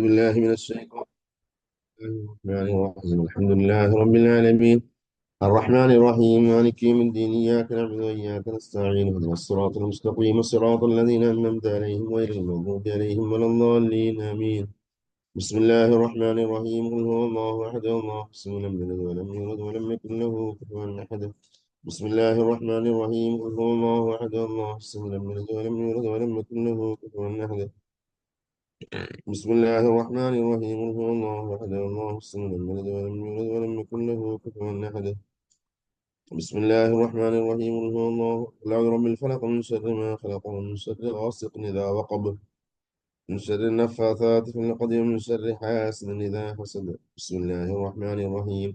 بالله من الشيطان الرحمن الرحيم الحمد لله رب العالمين الرحمن الرحيم مالك يوم الدين إياك نعبد وإياك نستعين اهدنا الصراط المستقيم صراط الذين أنعمت عليهم غير المغضوب عليهم ولا الضالين آمين بسم الله الرحمن الرحيم قل هو الله أحد الله الصمد لم يلد ولم يولد ولم يكن له كفوا أحد بسم الله الرحمن الرحيم قل هو الله أحد الله الصمد لم يلد ولم يولد ولم يكن له كفوا أحد بسم الله الرحمن الرحيم قل هو الله أحد الله الصمد لم يلد ولم يولد ولم يكن له كفوا أحد بسم الله الرحمن الرحيم قل هو الله قل أعوذ برب الفلق من شر ما خلق ومن شر غاسق إذا وقب من شر النفاثات في العقد ومن شر حاسد إذا حسد بسم الله الرحمن الرحيم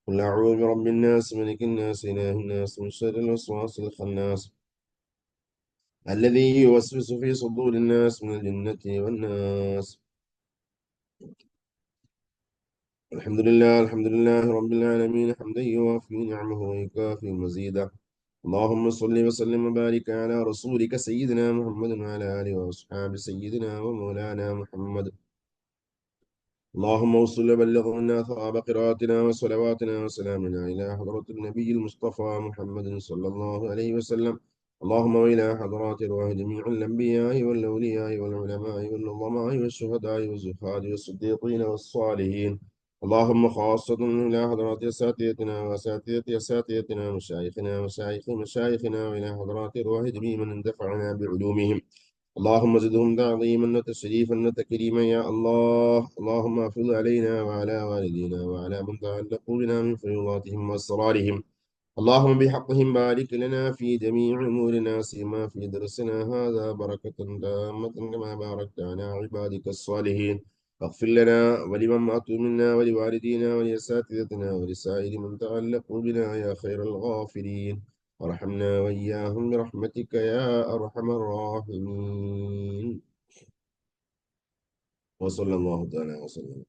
قل أعوذ برب الناس ملك الناس إله الناس من شر الوسواس الخناس الذي يوسوس في صدور الناس من الجنة والناس الحمد لله رب العالمين حمدا يوافي نعمه ويكافي مزيدا اللهم صل وسلم وبارك على رسولك سيدنا محمد وعلى آله وأصحابه سيدنا ومولانا محمد اللهم وصل وبلغ منا ثواب قراءتنا وصلواتنا وسلامنا إلى حضرة النبي المصطفى محمد صلى الله عليه وسلم اللهم وإلى حضرات رواه جميع الأنبياء والأولياء والعلماء والعظماء والشهداء والزهاد والصديقين والصالحين اللهم خاصة إلى حضرات أساتذتنا وأساتذة أساتذتنا مشايخنا ومشايخ مشايخنا وإلى حضرات رواه جميع من اندفعنا بعلومهم اللهم زدهم تعظيما وتشريفا وتكريما يا الله اللهم احفظ علينا وعلى والدينا وعلى من تعلق بنا من فيوضاتهم واسرارهم اللهم بحقهم بارك لنا في جميع امورنا سيما في درسنا هذا بركة تامة كما باركت على عبادك الصالحين واغفر لنا ولمن ماتوا منا ولوالدينا ولأساتذتنا ولسائر من تعلقوا بنا يا خير الغافرين وارحمنا وإياهم برحمتك يا أرحم الراحمين وصلى الله تعالى وسلم.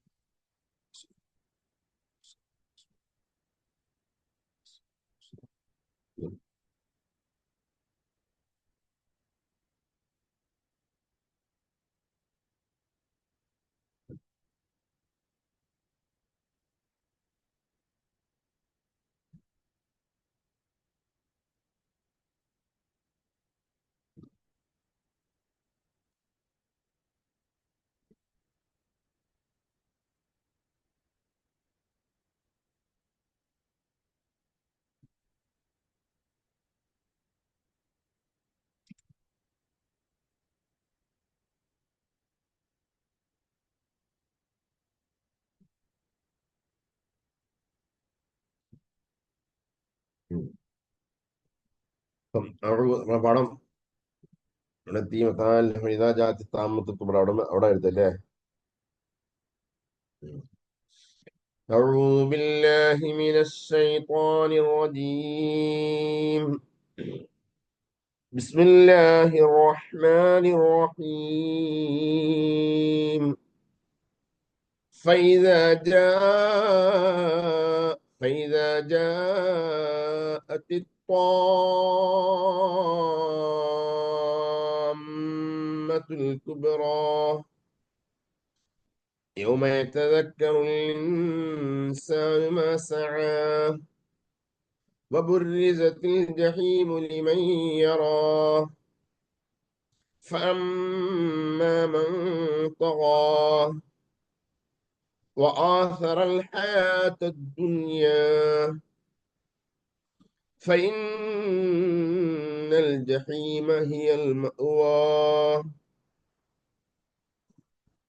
പടം ഇവിടെ എത്തി മത്താൽ ഇതാ ജാതി താമസത്ത് അവിടെ എഴുതല്ലേ أعوذ بالله من الشيطان الرجيم بسم الله الرحمن الرحيم فإذا جاءت الطامة الكبرى يوم يتذكر الإنسان ما سعى وبرزت الجحيم لمن يراه فأما من طغى وآثر الحياة الدنيا فإن الجحيم هي المأوى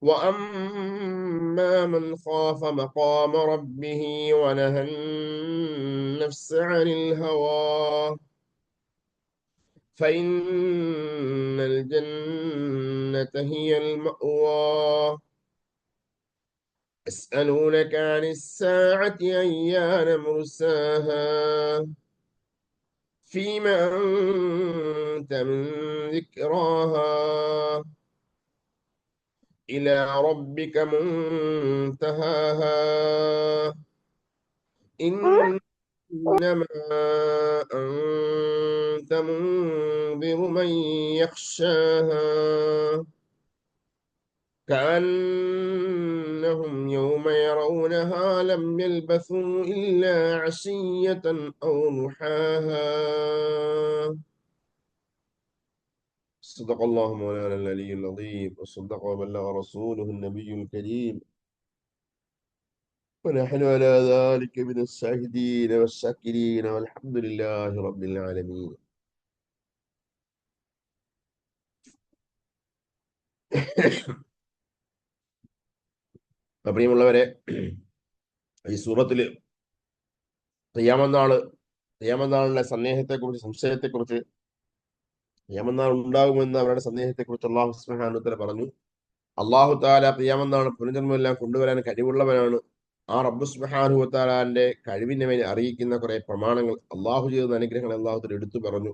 وأما من خاف مقام ربه ونهى النفس عن الهوى فإن الجنة هي المأوى يسألونك عن الساعة أيان مرساها فيما أنت من ذكراها إلى ربك منتهاها إنما أنت منذر من يخشاها كأن كأنهم يوم يرونها لم يلبثوا إلا عشية أو ضحاها. صدق الله مولانا العلي العظيم، وصدق وبلغ رسوله النبي الكريم، ونحن على ذلك من الشاهدين والشاكرين، والحمد لله رب العالمين. പ്രിയമുള്ളവരെ, ഈ സൂറത്തില് ഖിയാമത്ത് ഖിയാമത്ത് സന്ദേഹത്തെക്കുറിച്ച്, സംശയത്തെക്കുറിച്ച്, ഖിയാമത്ത് ഉണ്ടാകുമെന്ന് അവരുടെ സന്ദേഹത്തെക്കുറിച്ച് അള്ളാഹു സുബ്ഹാനഹു വ തആല പറഞ്ഞു. അള്ളാഹു തആല ഖിയാമത്ത് പുനർജന്മമെല്ലാം കൊണ്ടുവരാൻ കഴിവുള്ളവനാണ്. ആ റബ്ബ് സുബ്ഹാനഹു വ തആലന്റെ കഴിവിനെ അറിയിക്കുന്ന കുറെ പ്രമാണങ്ങൾ, അള്ളാഹു ചെയ്ത അനുഗ്രഹങ്ങൾ അള്ളാഹു തആല എടുത്തു പറഞ്ഞു.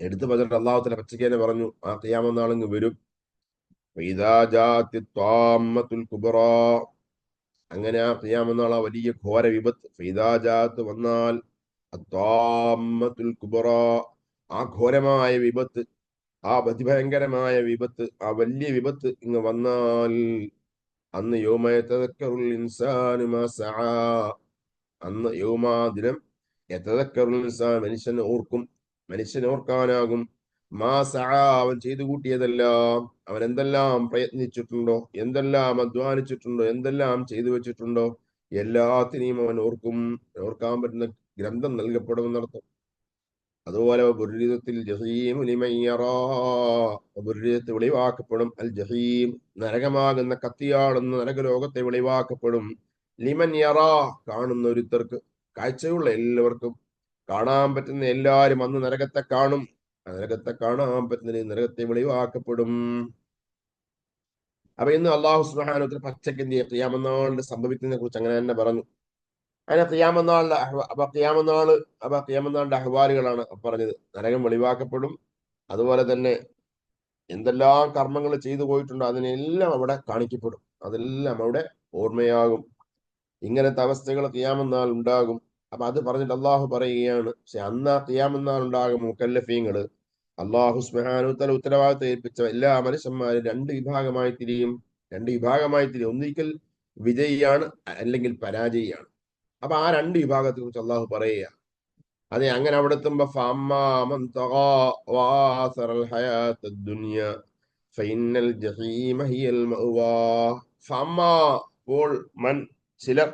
എടുത്തു പറഞ്ഞിട്ട് അള്ളാഹു തആല പച്ചയ്ക്ക് തന്നെ പറഞ്ഞു, ആ ഖിയാമത്ത് നാൾ വരും. ഫഇദാ ജാഅത്തി ത്വാമ്മത്തുൽ കുബ്റാ, അങ്ങനെ ആ ഖിയാമത്ത് നാൾ, വലിയ ഘോര വിപത്ത്, ഫഇദാ ജാഅത്ത് വന്നാൽ, അത്വാമ്മത്തുൽ കുബ്റാ, ആ ഘോരമായ വിപത്ത്, ആ അതിഭയങ്കരമായ വിപത്ത്, ആ വലിയ വിപത്ത് ഇങ്ങ് വന്നാൽ, അന്ന് യൗമ യതദക്കറുൽ ഇൻസാനു മാ സആ, അന്ന് യൗമാ ദിനം, യതദക്കറുൽ ഇൻസാൻ, മനുഷ്യൻ ഓർക്കും, മനുഷ്യൻ ഓർക്കാനാകും, മാ സആ, അവൻ ചെയ്തു കൂട്ടിയതെല്ലാം, അവൻ എന്തെല്ലാം പ്രയത്നിച്ചിട്ടുണ്ടോ, എന്തെല്ലാം അധ്വാനിച്ചിട്ടുണ്ടോ, എന്തെല്ലാം ചെയ്തു വെച്ചിട്ടുണ്ടോ, എല്ലാത്തിനെയും അവൻ ഓർക്കും. ഓർക്കാൻ പറ്റുന്ന ഗ്രന്ഥം നൽകപ്പെടുമെന്നർത്ഥം. അതുപോലെ ബുർരിദത്തിൽ ജഹീം ലിമൻ യറാ, ബുർരിദത്ത് വെളിവാക്കപ്പെടും, അൽ ജഹീം, നരകമാകുന്ന കത്തിയാടുന്ന നരകലോകത്തെ വെളിവാക്കപ്പെടും. ലിമൻ യറാ, കാണുന്ന ഒരുത്തർക്ക്, കാഴ്ചയുള്ള എല്ലാവർക്കും, കാണാൻ പറ്റുന്ന എല്ലാവരും അന്ന് നരകത്തെ കാണും. നരകത്തെ കാണാൻ പറ്റുന്ന നരകത്തെ വെളിവാക്കപ്പെടും. അപ്പൊ ഇന്ന് അള്ളാഹു സുബ്ഹാനഹു വ തആല പച്ചക്ക് എന്ത് ചെയ്യും, ഖിയാമത്ത് നാളിൽ സംഭവിക്കുന്നതിനെ കുറിച്ച് അങ്ങനെ തന്നെ പറഞ്ഞു. അതിനെ ഖിയാമത്ത് നാളിന്റെ അഹ്വാലുകളാണ് പറഞ്ഞത്. നരകം വെളിവാക്കപ്പെടും. അതുപോലെ തന്നെ എന്തെല്ലാം കർമ്മങ്ങൾ ചെയ്തു പോയിട്ടുണ്ടോ അതിനെല്ലാം അവിടെ കാണിക്കപ്പെടും. അതെല്ലാം അവിടെ ഓർമ്മയാകും. ഇങ്ങനത്തെ അവസ്ഥകൾ ഖിയാമത്ത് നാൾ ഉണ്ടാകും. അപ്പൊ അത് പറഞ്ഞിട്ട് അള്ളാഹു പറയുകയാണ്, പക്ഷെ അന്ന് ആ ഖിയാമത്ത് നാൾ ഉണ്ടാകും മുക്കല്ലഫീങ്ങള്, അള്ളാഹു സുബ്ഹാനഹു വ തആല ഉത്തരവാദിത്തം ഏൽപ്പിച്ച എല്ലാ മനുഷ്യന്മാരും രണ്ട് വിഭാഗമായി തിരിയും. ഒന്നിക്കൽ വിജയിയാണ്, അല്ലെങ്കിൽ പരാജയിയാണ്. അപ്പൊ ആ രണ്ട് വിഭാഗത്തെ കുറിച്ച് അള്ളാഹു പറയുക. അതെ, അങ്ങനെ അവിടെ എത്തുമ്പോ ചിലർ,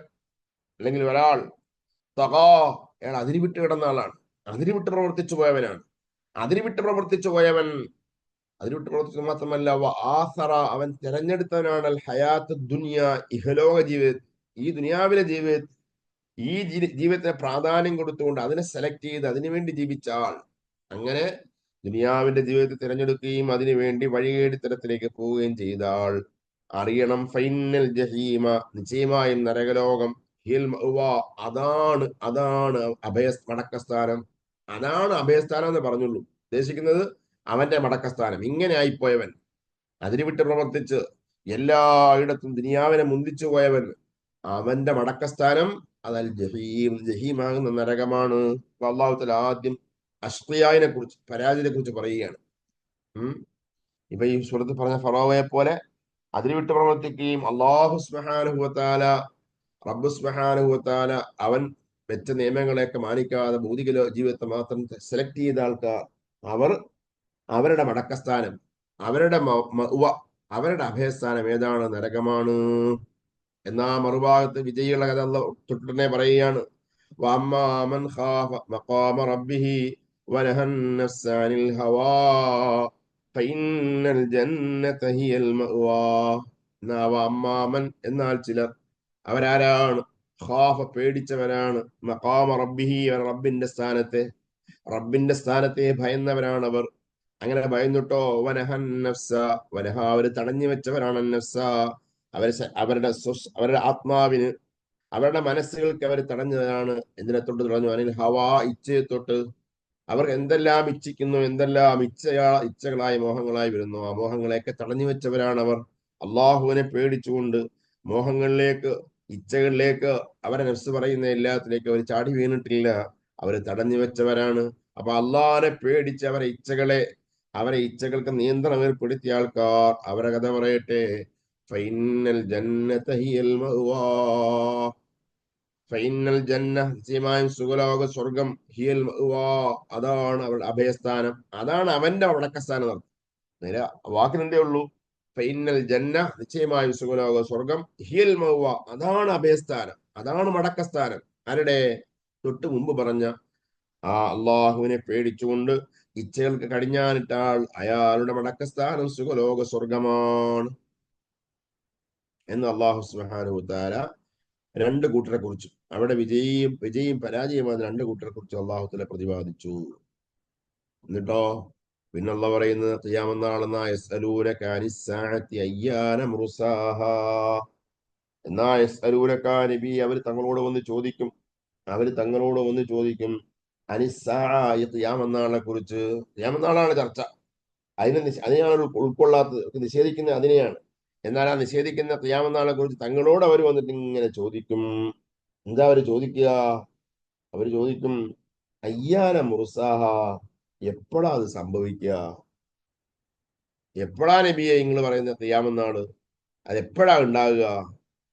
അല്ലെങ്കിൽ ഒരാൾ, തഗാ, അയാൾ അതിരിവിട്ട് കിടന്ന ആളാണ്, അതിരിവിട്ട് പ്രവർത്തിച്ചു പോയവനാണ്. അതിരിവിട്ട് പ്രവർത്തിച്ചു പോയവൻ, അതിരിവിട്ട് പ്രവർത്തിച്ചു മാത്രമല്ല, അവൻ തിരഞ്ഞെടുത്തവനാണ് അൽ ഹയാത്ത് ദുനിയ, ഇഹലോക ജീവിതം, ഈ ദുനിയാവിലെ ജീവിതം, ഈ ജീവിതത്തിന് പ്രാധാന്യം കൊടുത്തുകൊണ്ട് അതിനെ സെലക്ട് ചെയ്ത് അതിനുവേണ്ടി ജീവിച്ച ആൾ. അങ്ങനെ ദുനിയാവിന്റെ ജീവിതത്തെ തിരഞ്ഞെടുക്കുകയും അതിനുവേണ്ടി വഴികേടിത്തരത്തിലേക്ക് പോവുകയും ചെയ്ത ആൾ അറിയണം, ഫൈനൽ ജഹീമ, നിശ്ചയമായും നരകലോകം, അതാണ് അതാണ് മടക്കസ്ഥാനം. അതാണ് അഭയസ്ഥാനം എന്ന് പറഞ്ഞുള്ളൂ. ഉദ്ദേശിക്കുന്നത് അവന്റെ മടക്കസ്ഥാനം. ഇങ്ങനെ ആയിപ്പോയവൻ, അതിന് വിട്ട് പ്രവർത്തിച്ച് എല്ലായിടത്തും ദുനിയാവിനെ മുന്തിച്ചു പോയവൻ, അവന്റെ മടക്കസ്ഥാനം അതൽ ജഹീം, ജഹീമാകുന്ന നരകമാണ്. അല്ലാഹു തആല ആദ്യം അഷ്ഖിയായിനെ കുറിച്ച്, പരാജയത്തെ കുറിച്ച് പറയുകയാണ്. ഇപ്പൊ ഈ സൂറത്ത് പറഞ്ഞ ഫറോവയെ പോലെ അതിന് വിട്ട് പ്രവർത്തിക്കുകയും റബ്ബ് സുബ്ഹാനഹു വ തആല അവൻ വെച്ച നിയമങ്ങളെയൊക്കെ മാനിക്കാതെ ഭൗതിക ജീവിതത്തെ മാത്രം സെലക്ട് ചെയ്ത ആൾക്കാർ, അവരുടെ മടക്കസ്ഥാനം, അവരുടെ അവരുടെ അഭയസ്ഥാനം ഏതാണ്? നരകമാണ്. എന്നാ മറുഭാഗത്ത് വിജയികളുടെ കഥ തൊട്ടുടനെ പറയുകയാണ്, എന്നാൽ ചിലർ, അവരാരാണ്? ഖാഫ, പേടിച്ചവരാണ്, മഖാമ റബ്ബിഹി, റബ്ബിന്റെ സ്ഥാനത്തെ ഭയന്നവരാണ് അവർ. അങ്ങനെ ഭയന്നിട്ടോ, വനഹൻ നഫ്സ, അവർ തടഞ്ഞു വെച്ചവരാണ് നഫ്സ, അവരുടെ ആത്മാവിന്, അവരുടെ മനസ്സുകൾക്ക് അവർ തടഞ്ഞതാണ്. എന്തിനെ തൊട്ട് തടഞ്ഞു? അനിൽ ഹവാ, ഇച്ഛയെ തൊട്ട്. അവർ എന്തെല്ലാം ഇച്ഛിക്കുന്നു, എന്തെല്ലാം ഇച്ഛകളായ മോഹങ്ങളായി വരുന്നു, ആ മോഹങ്ങളെയൊക്കെ തടഞ്ഞു വെച്ചവരാണ് അവർ. അള്ളാഹുവിനെ പേടിച്ചുകൊണ്ട് മോഹങ്ങളിലേക്ക്, ഇച്ഛകളിലേക്ക്, അവരെ നഫ്സ് പറയുന്ന എല്ലാത്തിലേക്ക് അവർ ചാടി വീണിട്ടില്ല, അവർ തടഞ്ഞു വെച്ചവരാണ്. അപ്പൊ അള്ളാഹിനെ പേടിച്ച് അവരെ ഇച്ഛകൾക്ക് നിയന്ത്രണം ഏർപ്പെടുത്തിയ ആൾക്കാർ, അവരെ കഥ പറയട്ടെ. ഫൈനൽ ജന്നത ഹിയൽ മഅ്വാ. ഫൈനൽ ജന്ന, നിശ്ചയമായും സുഖലോക സ്വർഗം, ഹിയൽ മഅ്വാ, അതാണ് അവളുടെ അഭയസ്ഥാനം, അതാണ് അവന്റെ അടക്കസ്ഥാനം. നേരെ വാക്കിനെന്തേ ഉള്ളൂ. ഫൈനൽ ജന്ന, നിശ്ചയമായും സുഖലോക സ്വർഗം, ഹിയൽ മഅ്വാ, അതാണ് അഭയസ്ഥാനം, അതാണ് മടക്കസ്ഥാനം. ആരുടെ? തൊട്ട് മുമ്പ് പറഞ്ഞ ആ അള്ളാഹുവിനെ പേടിച്ചുകൊണ്ട് ഇച്ഛകൾക്ക് കടിഞ്ഞാനിട്ടാൽ അയാളുടെ മടക്കസ്ഥാനം സുഖലോക സ്വർഗമാണ് എന്ന് അള്ളാഹു സുബ്ഹാനഹു വ തആല രണ്ട് കൂട്ടരെ കുറിച്ച്, അവിടെ വിജയിയും പരാജയമായ രണ്ട് കൂട്ടരെ കുറിച്ച് അള്ളാഹു തആല പ്രതിപാദിച്ചു. എന്നിട്ടോ പിന്നെ അള്ളാഹ് പറയുന്നത് ഖിയാമത്ത് നാളെന്നാ യസ്അലൂനക അനിസ്സാഅത്തി അയ്യാന മുർസാഹാ. എന്നാ യസ്അലൂനക നബി, അവർ തങ്ങളോട് വന്ന് ചോദിക്കും, അനിസ്സാ, ഈ ഖിയാമത്ത് നാളിനെ കുറിച്ച്. ഖിയാമത്ത് നാളാണ് ചർച്ച, അതിനെയാണ് ഉൾക്കൊള്ളാത്തത്, നിഷേധിക്കുന്നത് അതിനെയാണ്. എന്നാൽ ആ നിഷേധിക്കുന്ന ഖിയാമത്ത് നാളിനെ കുറിച്ച് തങ്ങളോട് അവർ വന്നിട്ട് ഇങ്ങനെ ചോദിക്കും. എന്താ അവർ ചോദിക്കുക? അവർ ചോദിക്കും അയ്യാന മുർസാഹ, എപ്പോഴാ അത് സംഭവിക്കുക? എപ്പോഴാ നബിയെ നിങ്ങൾ പറയുന്ന ഖിയാമത്ത് നാള്? അത് എപ്പോഴാ ഉണ്ടാകുക?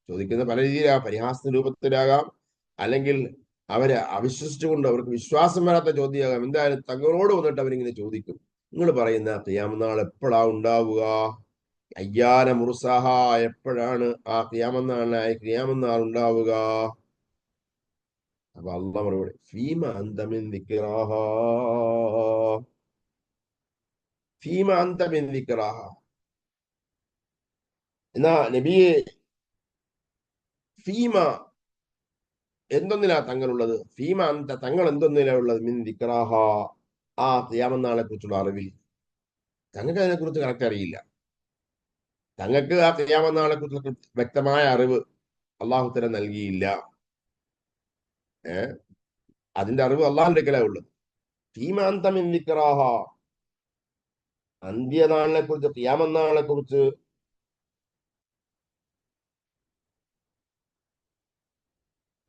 ചോദിക്കുന്ന പല രീതിയിലാ, പരിഹാസ രൂപത്തിലാകാം, അല്ലെങ്കിൽ അവരെ അവിശ്വസിച്ചുകൊണ്ട് അവർക്ക് വിശ്വാസം വരാത്ത ചോദ്യമാകാം. എന്തായാലും തങ്ങളോട് വന്നിട്ട് അവരിങ്ങനെ ചോദിക്കും, നിങ്ങൾ പറയുന്ന ഖിയാമത്ത് നാൾ എപ്പോഴാ ഉണ്ടാവുക? അയ്യാന മുർസാഹ, എപ്പോഴാണ് ആ ഖിയാമത്ത് നാൾ ഉണ്ടാവുക? അപ്പൊ അള്ളാഹ് മറുപടി, ഫീമ അന്ത മിൻ ദിക്റാഹാ, ഫീമ അന്ത മിൻ ദിക്റാഹ. എന്നാ നബിയെ, ഫീമ, എന്തൊന്നിലാ തങ്ങളുള്ളത്? ഫീമ അന്ത, തങ്ങൾ എന്തൊന്നിലാ ഉള്ളത്? മിൻ ദിക്റാഹ, ആ ഖിയാമത്ത് നാളെ കുറിച്ചുള്ള അറിവിൽ. തങ്ങൾക്ക് അതിനെ കുറിച്ച് കറക്റ്റ് അറിയില്ല. തങ്ങൾക്ക് ആ ഖിയാമത്ത് നാളെ കുറിച്ചുള്ള വ്യക്തമായ അറിവ് അള്ളാഹു തആല നൽകിയില്ല. അതിന്റെ അറിവ് അള്ളാഹിന്റെ അടുക്കലാ ഉള്ളത്. ഫീമ അന്ത മിൻ ദിക്റാഹ, അന്ത്യനാളിനെ കുറിച്ച്, ഖിയാമത്ത് നാളിനെ കുറിച്ച്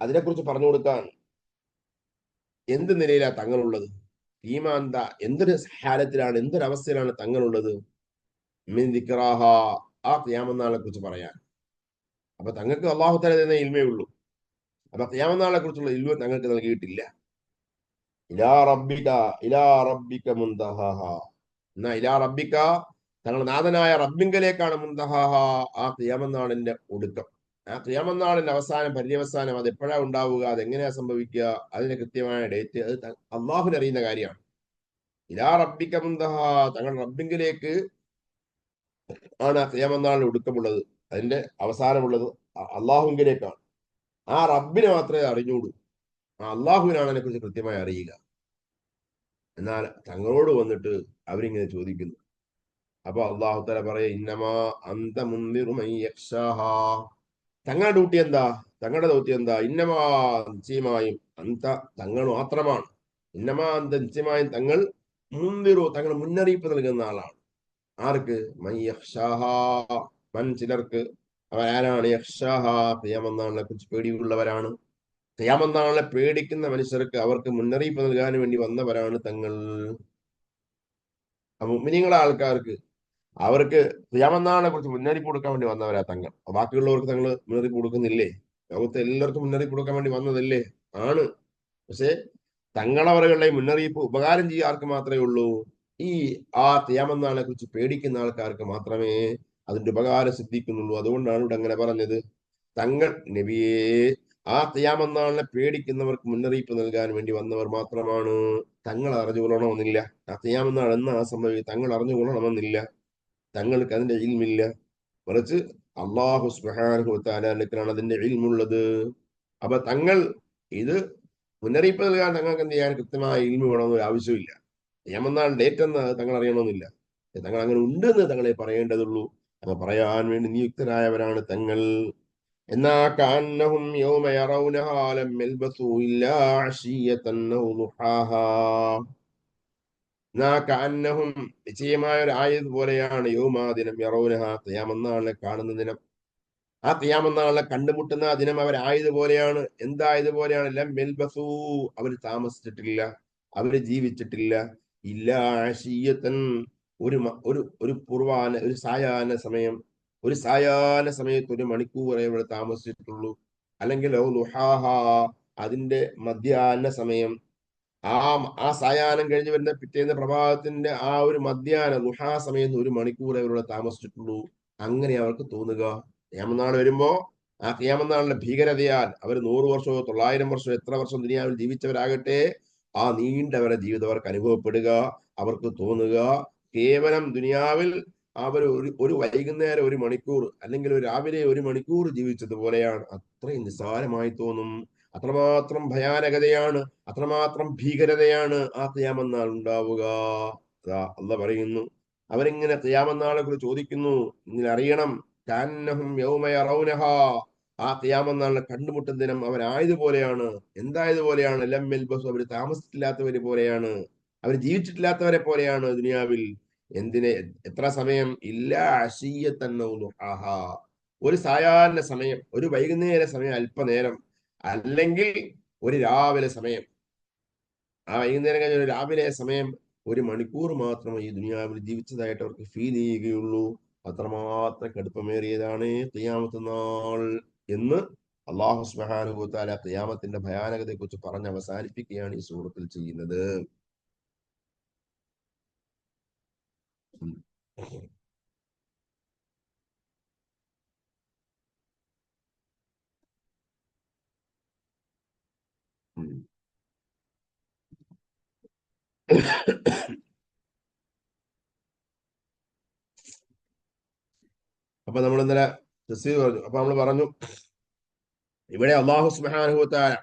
അതിനെക്കുറിച്ച് പറഞ്ഞു കൊടുക്കാൻ എന്ത് നിലയിലാണ് തങ്ങളുള്ളത്? ഫീമാന്ത, എന്തൊരു ഹാലത്തിലാണ്, എന്തൊരവസ്ഥയിലാണ് തങ്ങളുള്ളത്? മിൻ ദിക്റാഹ, ആ ഖിയാമത്ത് നാളിനെ കുറിച്ച് പറയാൻ. അപ്പൊ തങ്ങൾക്ക് അള്ളാഹു തആല തരുന്ന ഇൽമേ ഉള്ളൂ. അപ്പൊ ഖിയാമത്ത് നാളിനെ കുറിച്ചുള്ള ഇൽമ തങ്ങൾക്ക് നൽകിയിട്ടില്ല. ഇലാ റബ്ബിക, ഇലാ റബ്ബിക മുൻതഹാഹ. എന്നാ ഇലാ റബ്ബിക, തങ്ങളുടെ നാഥനായ റബ്ബിങ്കലേക്കാണ് മുൻതഹാഹ, ആ ഖിയാമത്ത് നാളിന്റെ ഒടുക്കം. ആ ഖിയാമത്ത് നാളിന്റെ അവസാനം, പര്യവസാനം, അത് എപ്പോഴാ ഉണ്ടാവുക, അതെങ്ങനെയാ സംഭവിക്കുക, അതിന്റെ കൃത്യമായ ഡേറ്റ് അത് അള്ളാഹുവിന് അറിയുന്ന കാര്യമാണ്. ഇലാ റബ്ബിക മുൻതഹാ, തങ്ങളുടെ റബ്ബിങ്കിലേക്ക് ആണ് ആ ഖിയാമത്ത് നാളിന് ഒടുക്കമുള്ളത്, അതിന്റെ അവസാനമുള്ളത് അള്ളാഹുവിങ്കിലേക്കാണ്. ആ റബ്ബിനെ മാത്രമേ അറിഞ്ഞൂടൂ, ആ അള്ളാഹുവിനാണ് അതിനെ കുറിച്ച് കൃത്യമായി അറിയുക. എന്നാൽ തങ്ങളോട് വന്നിട്ട് അവരിങ്ങനെ ചോദിക്കുന്നു. അപ്പൊ അള്ളാഹു തആല പറയാ, ഇന്നമാ അന്ത മുൻദിറു മൻ യഖ്ശാഹാ. തങ്ങളുടെ ഡ്യൂട്ടി എന്താ? തങ്ങളുടെ ദൗത്യം എന്താ? ഇന്നമാ, നിശ്ചയമായും, അന്ത, തങ്ങൾ മാത്രമാണ്. ഇന്നമാ അന്ത, നിശ്ചയമായും തങ്ങൾ, മുൻദിറു, തങ്ങൾ മുന്നറിയിപ്പ് നൽകുന്ന ആളാണ്. ആർക്ക്? മൻ യഖ്ശാഹാ, മൻ, ചിലർക്ക്. അവരാരാണ്? യഖ്ശാഹാ, ഖിയാമത്ത് നാളിനെ കുറിച്ച് പേടിയുള്ളവരാണ്. ഖിയാമത്ത് നാളിനെ പേടിക്കുന്ന മനുഷ്യർക്ക്, അവർക്ക് മുന്നറിയിപ്പ് നൽകാൻ വേണ്ടി വന്നവരാണ് തങ്ങൾ. മുഅ്മിനീങ്ങളായ ആൾക്കാർക്ക്, അവർക്ക് ഖിയാമത്ത് നാളിനെ കുറിച്ച് മുന്നറിയിപ്പ് കൊടുക്കാൻ വേണ്ടി വന്നവരാ തങ്ങൾ. ബാക്കിയുള്ളവർക്ക് തങ്ങൾ മുന്നറിയിപ്പ് കൊടുക്കുന്നില്ലേ? ലോകത്തെ എല്ലാവർക്കും മുന്നറിയിപ്പ് കൊടുക്കാൻ വേണ്ടി വന്നതല്ലേ? ആണ്. പക്ഷെ തങ്ങളവരുടെ മുന്നറിയിപ്പ് ഉപകാരം ചെയ്യാൻ ആർക്ക് മാത്രമേ ഉള്ളൂ? ഈ ആ ഖിയാമത്ത് നാളിനെ കുറിച്ച് പേടിക്കുന്ന ആൾക്കാർക്ക് മാത്രമേ അതിന്റെ ഉപകാരം സിദ്ധിക്കുന്നുള്ളൂ. അതുകൊണ്ടാണ് ഇവിടെ അങ്ങനെ പറഞ്ഞത്. തങ്ങൾ നബിയെ, ആ ഖിയാമത്ത് നാളിനെ പേടിക്കുന്നവർക്ക് മുന്നറിയിപ്പ് നൽകാൻ വേണ്ടി വന്നവർ മാത്രമാണ്. തങ്ങൾ അറിഞ്ഞുകൊള്ളണമെന്നില്ല. ആ ഖിയാമത്ത് നാൾ എന്നാ സംഭവിക്കുക തങ്ങൾ അറിഞ്ഞുകൊള്ളണമെന്നില്ല. തങ്ങൾക്ക് അതിന്റെ ഇൽമില്ല. മറിച്ച് അള്ളാഹു സുബ്ഹാനഹു വ തആലയ്ക്കാണ് അതിന്റെ ഇൽമുള്ളത്. അപ്പൊ തങ്ങൾ ഇത് മുന്നറിയിപ്പ് നൽകാൻ തങ്ങൾക്ക് എന്ത് ചെയ്യാൻ കൃത്യമായ ഇൽമു വേണമെന്നൊരു ആവശ്യമില്ല. ഖിയാമത്ത് നാൾ ഡേറ്റ് എന്ന് തങ്ങൾ അറിയണമെന്നില്ല. തങ്ങൾ അങ്ങനെ ഉണ്ടെന്ന് തങ്ങളെ പറയേണ്ടതുള്ളൂ. അപ്പൊ പറയാൻ വേണ്ടി നിയുക്തരായവരാണ് തങ്ങൾ. എന്നാ കഅന്നഹും യൗമ യറൗനഹാ ലം യൽബസൂ ഇല്ലാ അശിയ്യതൻ ഔ ദുഹാഹാ. കഅന്നഹും, നിശ്ചയമായ ഒരു ആയത് പോലെയാണ്, യൗമാദിനം യറൗനഹ, ഖിയാമത്ത് നാളിനെ കാണുന്ന ദിനം. ആ ഖിയാമത്ത് നാളിനെ കണ്ടുമുട്ടുന്ന ദിനം അവരായതുപോലെയാണ്. എന്തായതുപോലെയാണ്? ലം യൽബസൂ, അവർ താമസിച്ചിട്ടില്ല, അവര് ജീവിച്ചിട്ടില്ല. ഇല്ലാ അശിയ്യതൻ, ഒരു ഒരു ഒരു പൂർവാന, ഒരു സായാഹ്ന സമയം, ഒരു സായാഹ്ന സമയത്ത് ഒരു മണിക്കൂർ ഇവിടെ താമസിച്ചിട്ടുള്ളൂ. അല്ലെങ്കിൽ ഔ ളുഹാഹ, അതിന്റെ മധ്യാഹ്ന സമയം, ആ ആ സായാഹ്നം കഴിഞ്ഞ് വരുന്ന പിറ്റേന്ന് പ്രഭാതത്തിന്റെ ആ ഒരു മധ്യാഹ്ന ളുഹാ സമയത്ത് ഒരു മണിക്കൂർ അവരുടെ താമസിച്ചിട്ടുള്ളൂ. അങ്ങനെ അവർക്ക് തോന്നുക. ഖിയാമത്ത് നാൾ വരുമ്പോ ആ ഖിയാമത്ത് നാളിന്റെ ഭീകരതയാൽ അവർ 100 വർഷമോ 900 വർഷമോ എത്ര വർഷം ദുനിയാവിൽ ജീവിച്ചവരാകട്ടെ, ആ നീണ്ടവരുടെ ജീവിതം അവർക്ക് അനുഭവപ്പെടുക. അവർക്ക് തോന്നുക കേവലം ദുനിയാവിൽ അവർ ഒരു വൈകുന്നേരം ഒരു മണിക്കൂർ, അല്ലെങ്കിൽ ഒരു രാവിലെ ഒരു മണിക്കൂർ ജീവിച്ചതുപോലെയാണ്. അത്രയും നിസ്സാരമായി തോന്നും. അത്രമാത്രം ഭയാനകതയാണ്, അത്രമാത്രം ഭീകരതയാണ് ആ ഖിയാമത്ത് നാൾ ഉണ്ടാവുക. അതാ അള്ളാഹ് പറയുന്നു, അവരിങ്ങനെ ഖിയാമത്ത് നാളെ കുറിച്ച് ചോദിക്കുന്നു. നിങ്ങൾ അറിയണം, കാന്നഹും യൗമ യറൗനഹാ, ആ ഖിയാമത്ത് നാളിനെ കണ്ടുമുട്ടുന്ന ദിനം അവരായതുപോലെയാണ്. എന്തായതുപോലെയാണ്? ലം യൽബസു, അവർ താമസിച്ചിട്ടില്ലാത്തവരെ പോലെയാണ്, അവർ ജീവിച്ചിട്ടില്ലാത്തവരെ പോലെയാണ് ദുനിയാവിൽ. എന്തിന്? എത്ര സമയം? ഇല്ല അശിയ്യത്തൻ ഔ ളുഹാഹാ, ഒരു സായാഹ്ന സമയം, ഒരു വൈകുന്നേര സമയം, അല്പനേരം, അല്ലെങ്കിൽ ഒരു രാവിലെ സമയം. ആ വൈകുന്നേരം കഴിഞ്ഞ ഒരു രാവിലെ സമയം, ഒരു മണിക്കൂർ മാത്രമേ ഈ ദുനിയാവിൽ ജീവിച്ചതായിട്ട് അവർക്ക് ഫീൽ ചെയ്യുകയുള്ളൂ. അത്രമാത്രം കടുപ്പമേറിയതാണ് ഖിയാമത്ത് നാൾ എന്ന് അള്ളാഹു സുബ്ഹാനഹു വ തആല ഖിയാമത്തിന്റെ ഭയാനകതയെ കുറിച്ച് പറഞ്ഞ് അവസാനിപ്പിക്കുകയാണ് ഈ സൂറത്തിൽ ചെയ്യുന്നത്. ഉം. ഉം. അപ്പൊ നമ്മൾ ഇന്നലെ തഫ്സീർ പറഞ്ഞു. അപ്പൊ നമ്മൾ പറഞ്ഞു, ഇവിടെ അള്ളാഹു സുബ്ഹാനഹു വ തആല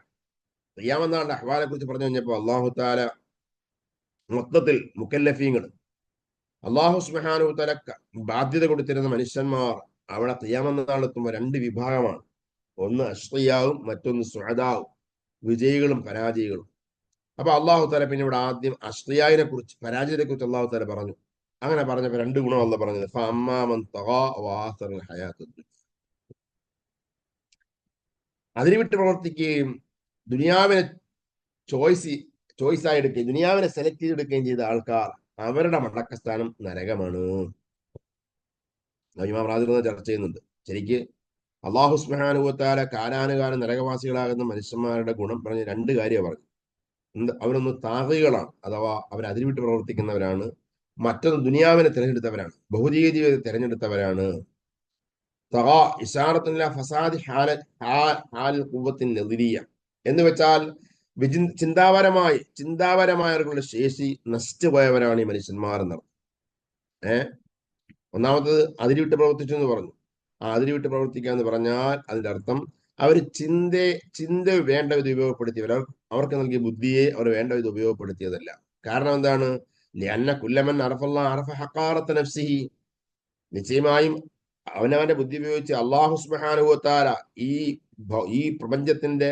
ഖിയാമത്ത് നാളിന്റെ അഹ്വാലെ കുറിച്ച് പറഞ്ഞു കഴിഞ്ഞപ്പോ അള്ളാഹു തആല മൊത്തത്തിൽ മുക്കല്ലഫീങ്ങൾ, അള്ളാഹു സുബ്ഹാനഹു വ തആല ബാധ്യത കൊടുത്തിരുന്ന മനുഷ്യന്മാർ അവിടെ ഖിയാമത്ത് നാളെത്തുമ്പോൾ രണ്ട് വിഭാഗമാണ്. ഒന്ന് അഷ്ഖിയാവും, മറ്റൊന്ന് സുഅദാവും, വിജയികളും പരാജയികളും. അപ്പൊ അള്ളാഹു തആല പിന്നെ ഇവിടെ ആദ്യം അഷ്ഖിയാവിനെ കുറിച്ച്, പരാജയത്തെ കുറിച്ച് അള്ളാഹു തആല പറഞ്ഞു. അങ്ങനെ പറഞ്ഞപ്പോ രണ്ട് ഗുണം അള്ളാഹ് പറഞ്ഞത്, ഫഅമ്മാ മൻ തഗാ വആസറൽ ഹയാത്തദ് ദുനിയ, അതിന് വിട്ട് പ്രവർത്തിക്കുകയും ദുനിയാവിനെ ചോയ്സ് ചോയ്സായി എടുക്കുകയും ദുനിയാവിനെ സെലക്ട് ചെയ്തെടുക്കുകയും ചെയ്ത ആൾക്കാർ, അവരുടെ മടക്കസ്ഥാനം നരകമാണ്. ഇമാം റാസി ചർച്ച ചെയ്യുന്നുണ്ട്. ശരിക്ക് അള്ളാഹു സുബ്ഹാനഹു വ തആല കാലാനുകാലം നരകവാസികളാകുന്ന മനുഷ്യന്മാരുടെ ഗുണം പറഞ്ഞ് രണ്ട് കാര്യമാണ് പറഞ്ഞു. അവരൊന്ന് താഗികളാണ്, അഥവാ അവർ അതിരുവിട്ട് പ്രവർത്തിക്കുന്നവരാണ്. മറ്റൊന്ന് ദുനിയാവിനെ തിരഞ്ഞെടുത്തവരാണ്, ഭൗതിക ജീവിതത്തെ തിരഞ്ഞെടുത്തവരാണ്. തഗാ ഇശാറത്തുല്ല ഫസാദി ഹാൽ ഖുവ്വത്തിൻ നദിരിയ, എന്ന് വെച്ചാൽ ചിന്താപരമായവരുടെ ശേഷി നശിച്ചുപോയവരാണ് ഈ മനുഷ്യന്മാർ എന്നർത്ഥം. ഏഹ് ഒന്നാമത്തത് അതിരുവിട്ട് പ്രവർത്തിച്ചു എന്ന് പറഞ്ഞു. ആ അതിരുവിട്ട് പ്രവർത്തിക്കുക എന്ന് പറഞ്ഞാൽ അതിന്റെ അർത്ഥം അവർ ചിന്ത വേണ്ട വിധം ഉപയോഗപ്പെടുത്തിയവർ, അവർക്ക് നൽകിയ ബുദ്ധിയെ അവർ വേണ്ട വിധം ഉപയോഗപ്പെടുത്തിയതല്ല. കാരണം എന്താണ്? ലിഅന്ന കുല്ലമൻ അറഫല്ലാഹ അറഫ ഹഖാറത്ത നഫ്സിഹി, നിശ്ചയമായും അവനവന്റെ ബുദ്ധി ഉപയോഗിച്ച് അള്ളാഹു സുബ്ഹാനഹു വ തആല ഈ ഈ പ്രപഞ്ചത്തിന്റെ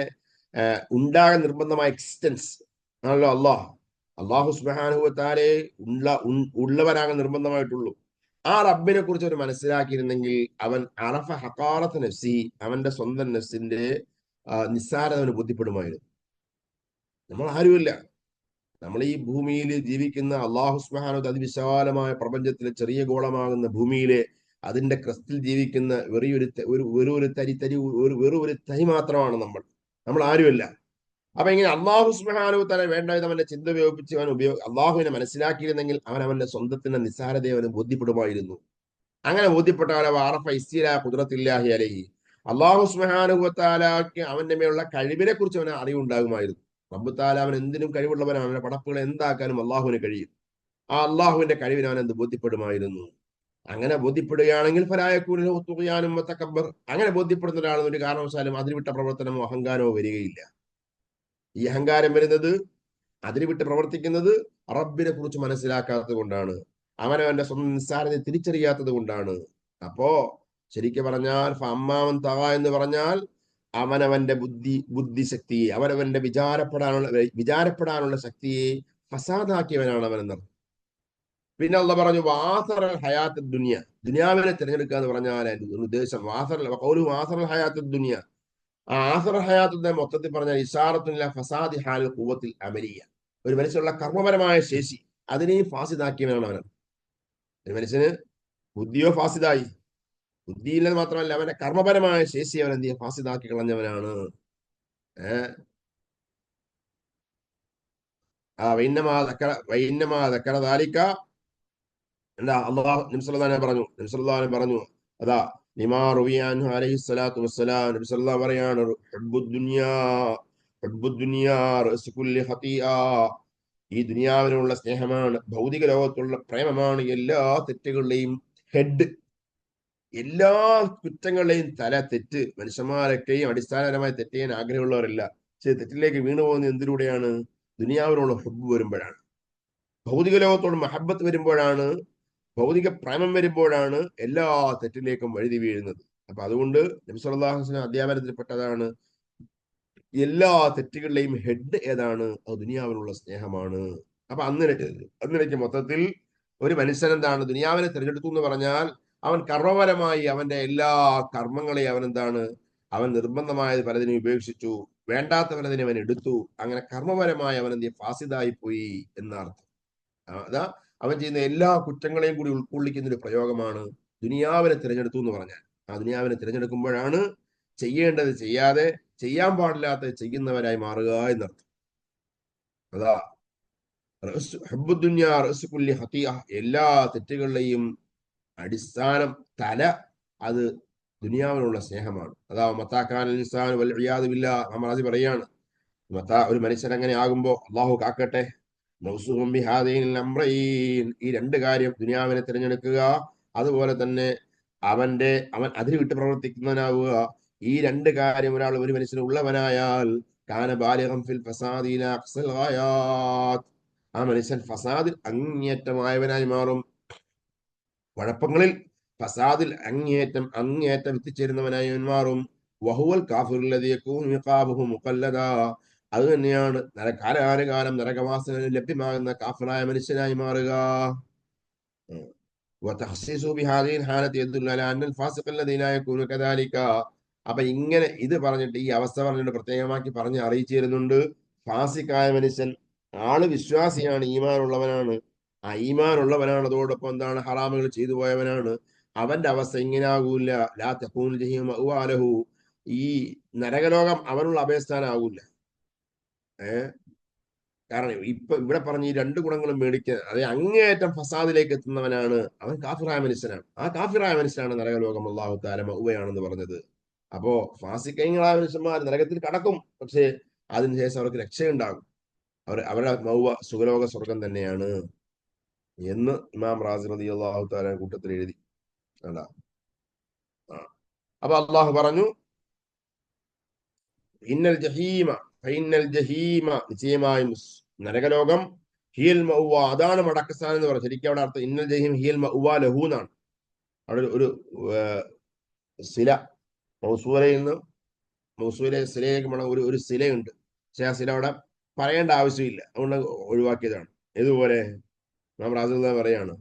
ഉണ്ടാകാൻ നിർബന്ധമായ എക്സിസ്റ്റൻസ് ആണല്ലോ അള്ളാഹു സുബ്ഹാനഹു വ തആലയെ ഉള്ളവരാകാൻ നിർബന്ധമായിട്ടുള്ളൂ. ആ റബ്ബിനെ കുറിച്ച് അവർ മനസ്സിലാക്കിയിരുന്നെങ്കിൽ അവൻ അറഫ ഹഖാറത്ത് നഫ്സി, അവന്റെ സ്വന്തം നഫ്സിന്റെ നിസ്സാരത അവന് ബോധ്യപ്പെടുമായിരുന്നു. നമ്മൾ ആരുമില്ല, നമ്മൾ ഈ ഭൂമിയിൽ ജീവിക്കുന്ന അള്ളാഹു സുബ്ഹാനഹു അതിവിശാലമായ പ്രപഞ്ചത്തിലെ ചെറിയ ഗോളമാകുന്ന ഭൂമിയിലെ അതിന്റെ ക്രസ്റ്റിൽ ജീവിക്കുന്ന വെറൊരു തരി മാത്രമാണ് നമ്മൾ ആരുമല്ല. അപ്പൊ ഇങ്ങനെ അള്ളാഹു സുബ്ഹാനഹു തആല വേണ്ട വിധം അവന്റെ ചിന്ത ഉപയോഗിച്ച് അള്ളാഹുവിനെ മനസ്സിലാക്കിയിരുന്നെങ്കിൽ അവൻ അവന്റെ സ്വന്തത്തിന്റെ നിസ്സാരതയെ അവന് ബോധ്യപ്പെടുമായിരുന്നു. അങ്ങനെ ബോധ്യപ്പെട്ടാൽ ആറഫ ഇസ്തിലാ ഖുദ്റത്തില്ലാഹി അലൈഹി, അല്ലാഹു സുബ്ഹാനഹു വ തആലക്ക് അവന്റെ മേലുള്ള കഴിവിനെ കുറിച്ച് അവന് അറിവുണ്ടാകുമായിരുന്നു. റബ്ബ് തആല അവൻ എന്തിനും കഴിവുള്ളവനാണ്, അവന്റെ പടപ്പുകളെ എന്താക്കാനും അള്ളാഹുവിന് കഴിയും. ആ അള്ളാഹുവിന്റെ കഴിവിനെ അവൻ എന്ത് ബോധ്യപ്പെടുമായിരുന്നു. അങ്ങനെ ബോധ്യപ്പെടുകയാണെങ്കിൽ ഫലായക്കൂനു തുഗ്യാനും വതകബ്ബർ, അങ്ങനെ ബോധ്യപ്പെടുന്ന ഒരാളെന്ന് ഒരു കാരണവശാലും അതിരുവിട്ട പ്രവർത്തനമോ അഹങ്കാരമോ വരികയില്ല. ഈ അഹങ്കാരം വരുന്നത്, അതിരുവിട്ട് പ്രവർത്തിക്കുന്നത് റബ്ബിനെ കുറിച്ച് മനസ്സിലാക്കാത്തത് കൊണ്ടാണ്, അവനവന്റെ സ്വന്തം നിസ്സാരതയെ തിരിച്ചറിയാത്തത് കൊണ്ടാണ്. അപ്പോ ശരിക്കും പറഞ്ഞാൽ അമ്മാവൻ തക എന്ന് പറഞ്ഞാൽ അവനവന്റെ ബുദ്ധിശക്തിയെ, അവനവന്റെ വിചാരപ്പെടാനുള്ള ശക്തിയെ ഫസാദാക്കിയവനാണ് അവൻ എന്നർത്ഥം. പിന്നെ അള്ള പറഞ്ഞു വാസറൽ ഹയാത്ത് ദുനിയ, ദുനിയാവിനെ തിരഞ്ഞെടുക്കുക എന്ന് പറഞ്ഞാൽ ഉദ്ദേശം വാസറൽ ഹയാത്ത് ദുനിയ, ആ ആസറ ഹയാത്തിന്റെ മൊത്തത്തിൽ പറഞ്ഞാൽ ഇഷാറത്തുല്ല ഫസാദി ഹാൽ ഖുവത്തിൽ അമലിയ, ഒരു മനുഷ്യനുള്ള കർമ്മപരമായ ശേഷി അതിനെയും ഫാസിദാക്കിയവനാണ് അവൻ. ഒരു മനുഷ്യന് ബുദ്ധിയോ ഫാസിദായി, ബുദ്ധിയില്ലെന്ന് മാത്രമല്ല അവന്റെ കർമ്മപരമായ ശേഷി അവൻ എന്ത് ചെയ്യും, ഫാസിദാക്കി കളഞ്ഞവനാണ്. ഏഹ് വൈന്നമാ ദാലിക എന്താ അള്ളാഹു നബി സല്ലല്ലാഹു അലൈഹി പറഞ്ഞു, നബി സല്ലല്ലാഹു അലൈഹി പറഞ്ഞു, അതാ ലിമാ റുവിയ അൻഹു അലൈഹി സ്വലാത്തു വസ്സലാം, നബി സല്ലല്ലാഹു പറയാണ്, ഹുബ്ബുദ്ദുനിയാ റഅ്സു കുല്ലി ഖതീഅ, ഈ ദുനിയാവിനുള്ള സ്നേഹമാണ്, ഭൗതിക ലോകത്തുള്ള പ്രേമമാണ് എല്ലാ തെറ്റുകളുടെയും ഹെഡ്, എല്ലാ കുറ്റങ്ങളുടെയും തല. തെറ്റ് മനുഷ്യന്മാരൊക്കെയും അടിസ്ഥാനപരമായി തെറ്റ് ചെയ്യാൻ ആഗ്രഹമുള്ളവരല്ല, പക്ഷെ തെറ്റിലേക്ക് വീണു പോകുന്നത് എന്തിലൂടെയാണ്? ദുനിയാവിനുള്ള ഹുബ്ബ് വരുമ്പോഴാണ്, ഭൗതിക ലോകത്തോട് മഹബത്ത് വരുമ്പോഴാണ്, ഭൗതിക പ്രേമം വരുമ്പോഴാണ് എല്ലാ തെറ്റിലേക്കും വഴുതി വീഴുന്നത്. അപ്പൊ അതുകൊണ്ട് നബി സല്ലല്ലാഹു അലൈഹി വസല്ലം അധ്യാപനത്തിൽപ്പെട്ടതാണ്, എല്ലാ തെറ്റുകളുടെയും ഹെഡ് ഏതാണ്? അത് ദുനിയാവിനുള്ള സ്നേഹമാണ്. അപ്പൊ അന്നിലേക്ക് മൊത്തത്തിൽ ഒരു മനുഷ്യൻ എന്താണ് ദുനിയാവിനെ തിരഞ്ഞെടുത്തു എന്ന് പറഞ്ഞാൽ, അവൻ കർമ്മപരമായി അവന്റെ എല്ലാ കർമ്മങ്ങളെയും അവൻ എന്താണ്, അവൻ നിർബന്ധമായത് പലതിനും ഉപേക്ഷിച്ചു, വേണ്ടാത്ത പലതിനെ അവൻ എടുത്തു. അങ്ങനെ കർമ്മപരമായി അവൻ എന്ത് ഫാസിദായി പോയി എന്നർത്ഥം. അതാ അവൻ ചെയ്യുന്ന എല്ലാ കുറ്റങ്ങളെയും കൂടി ഉൾക്കൊള്ളിക്കുന്ന ഒരു പ്രയോഗമാണ് ദുനിയാവിനെ തിരഞ്ഞെടുത്തു എന്ന് പറഞ്ഞാൽ. ആ ദുനിയാവിനെ തിരഞ്ഞെടുക്കുമ്പോഴാണ് ചെയ്യേണ്ടത് ചെയ്യാതെ, ചെയ്യാൻ പാടില്ലാത്ത ചെയ്യുന്നവരായി മാറുക എന്നർത്ഥം. അതാ ഹബ്ബുദ്ദുനിയാ റഅ്സു കുല്ലി ഖതീഅ, എല്ലാ തെറ്റുകളുടെയും അടിസ്ഥാനം, തല, അത് ദുനിയാവിനുള്ള സ്നേഹമാണ്. അതാ മത്താക്കാൻ ഇൻസാൻ വൽ ഇയാദു ബില്ലാഹ്, നമ്മൾ അത് പറയാണ്, ഒരു മനുഷ്യൻ അങ്ങനെ ആകുമ്പോ അള്ളാഹു കാക്കട്ടെ, ഈ രണ്ട് കാര്യം, ദുനിയാവിനെ തിരഞ്ഞെടുക്കുക, അതുപോലെ തന്നെ അവൻ അതിന് വിട്ട് പ്രവർത്തിക്കുന്നവനാവുക, ഈ രണ്ട് കാര്യം ഒരു മനുഷ്യന് ഉള്ളവനായാൽ കാന ബാലിഗൻ ഫിൽ ഫസാദി ഇലാ അഖ്സൽ ഗായാത്ത്, ആ മനുഷ്യൻ ഫസാദിൽ അങ്ങേയറ്റമായവനായി മാറും, കുഴപ്പങ്ങളിൽ ഫസാദിൽ അങ്ങേയറ്റം എത്തിച്ചേരുന്നവനായി മാറും. വഹുവൽ കാഫിറുല്ലദീ യകൂനു ഇഖാബുഹു മുഖല്ലദാ, അത് തന്നെയാണ് കാലാനുകാലം നരകവാസന ലഭ്യമാകുന്ന കാഫിറായ മനുഷ്യനായി മാറുക. അപ്പൊ ഇങ്ങനെ ഇത് പറഞ്ഞിട്ട്, ഈ അവസ്ഥ പറഞ്ഞിട്ട് പ്രത്യേകമാക്കി പറഞ്ഞ് അറിയിച്ചു തരുന്നുണ്ട്, ഫാസിക്കായ മനുഷ്യൻ, ആള് വിശ്വാസിയാണ്, ഈമാനുള്ളവനാണ്, ആ ഈമാനുള്ളവനാണ്, അതോടൊപ്പം എന്താണ് ഹറാമുകൾ ചെയ്തു പോയവനാണ്, അവന്റെ അവസ്ഥ ഇങ്ങനെ ആകൂല. ലാ തകൂനു ജഹീമ മഅ്വാലഹു, ഈ നരകലോകം അവനുള്ള അഭയസ്ഥാനാകൂല. കാരണം ഇപ്പൊ ഇവിടെ പറഞ്ഞ ഈ രണ്ട് ഗുണങ്ങളും മേടിക്കുക, അതെ, അങ്ങേയറ്റം ഫസാദിലേക്ക് എത്തുന്നവനാണ് അവൻ, കാഫിറായ മനുഷ്യനാണ്. ആ കാഫിറായ മനുഷ്യനാണ് നരകലോകം അല്ലാഹു തആല മഅ്വയാണെന്ന് പറഞ്ഞത്. അപ്പോ ഫാസിക്കൈങ്ങളായ മനുഷ്യന്മാർ നരകത്തിൽ കടക്കും, പക്ഷേ അതിനുശേഷം അവർക്ക് രക്ഷയുണ്ടാകും, അവരുടെ മൗവ സുഖലോക സ്വർഗം തന്നെയാണ് എന്ന് ഇമാം റാസി റളിയല്ലാഹു തആല കൂട്ടത്തിൽ എഴുതി. അല്ല, അപ്പൊ അള്ളാഹു പറഞ്ഞു, നിശ്ചയമായും നരകലോകം ഹിയൽ മഅ്വ, അതാണ് മടക്കസ്ഥാനം എന്ന് പറഞ്ഞു. ശരിക്കും അവിടെ അർത്ഥം ഇന്നൽ ജഹീം ഹിയൽ മഅ്വ ലഹു എന്നാണ്. അവിടെ ഒരു സില, മൗസൂലയിൽ നിന്ന് സിലയിലേക്ക് ഒരു സിലയുണ്ട്, പക്ഷെ ആ സില അവിടെ പറയേണ്ട ആവശ്യമില്ല, അതുകൊണ്ട് ഒഴിവാക്കിയതാണ്. ഇതുപോലെ നാം റാസി പറയാണ്,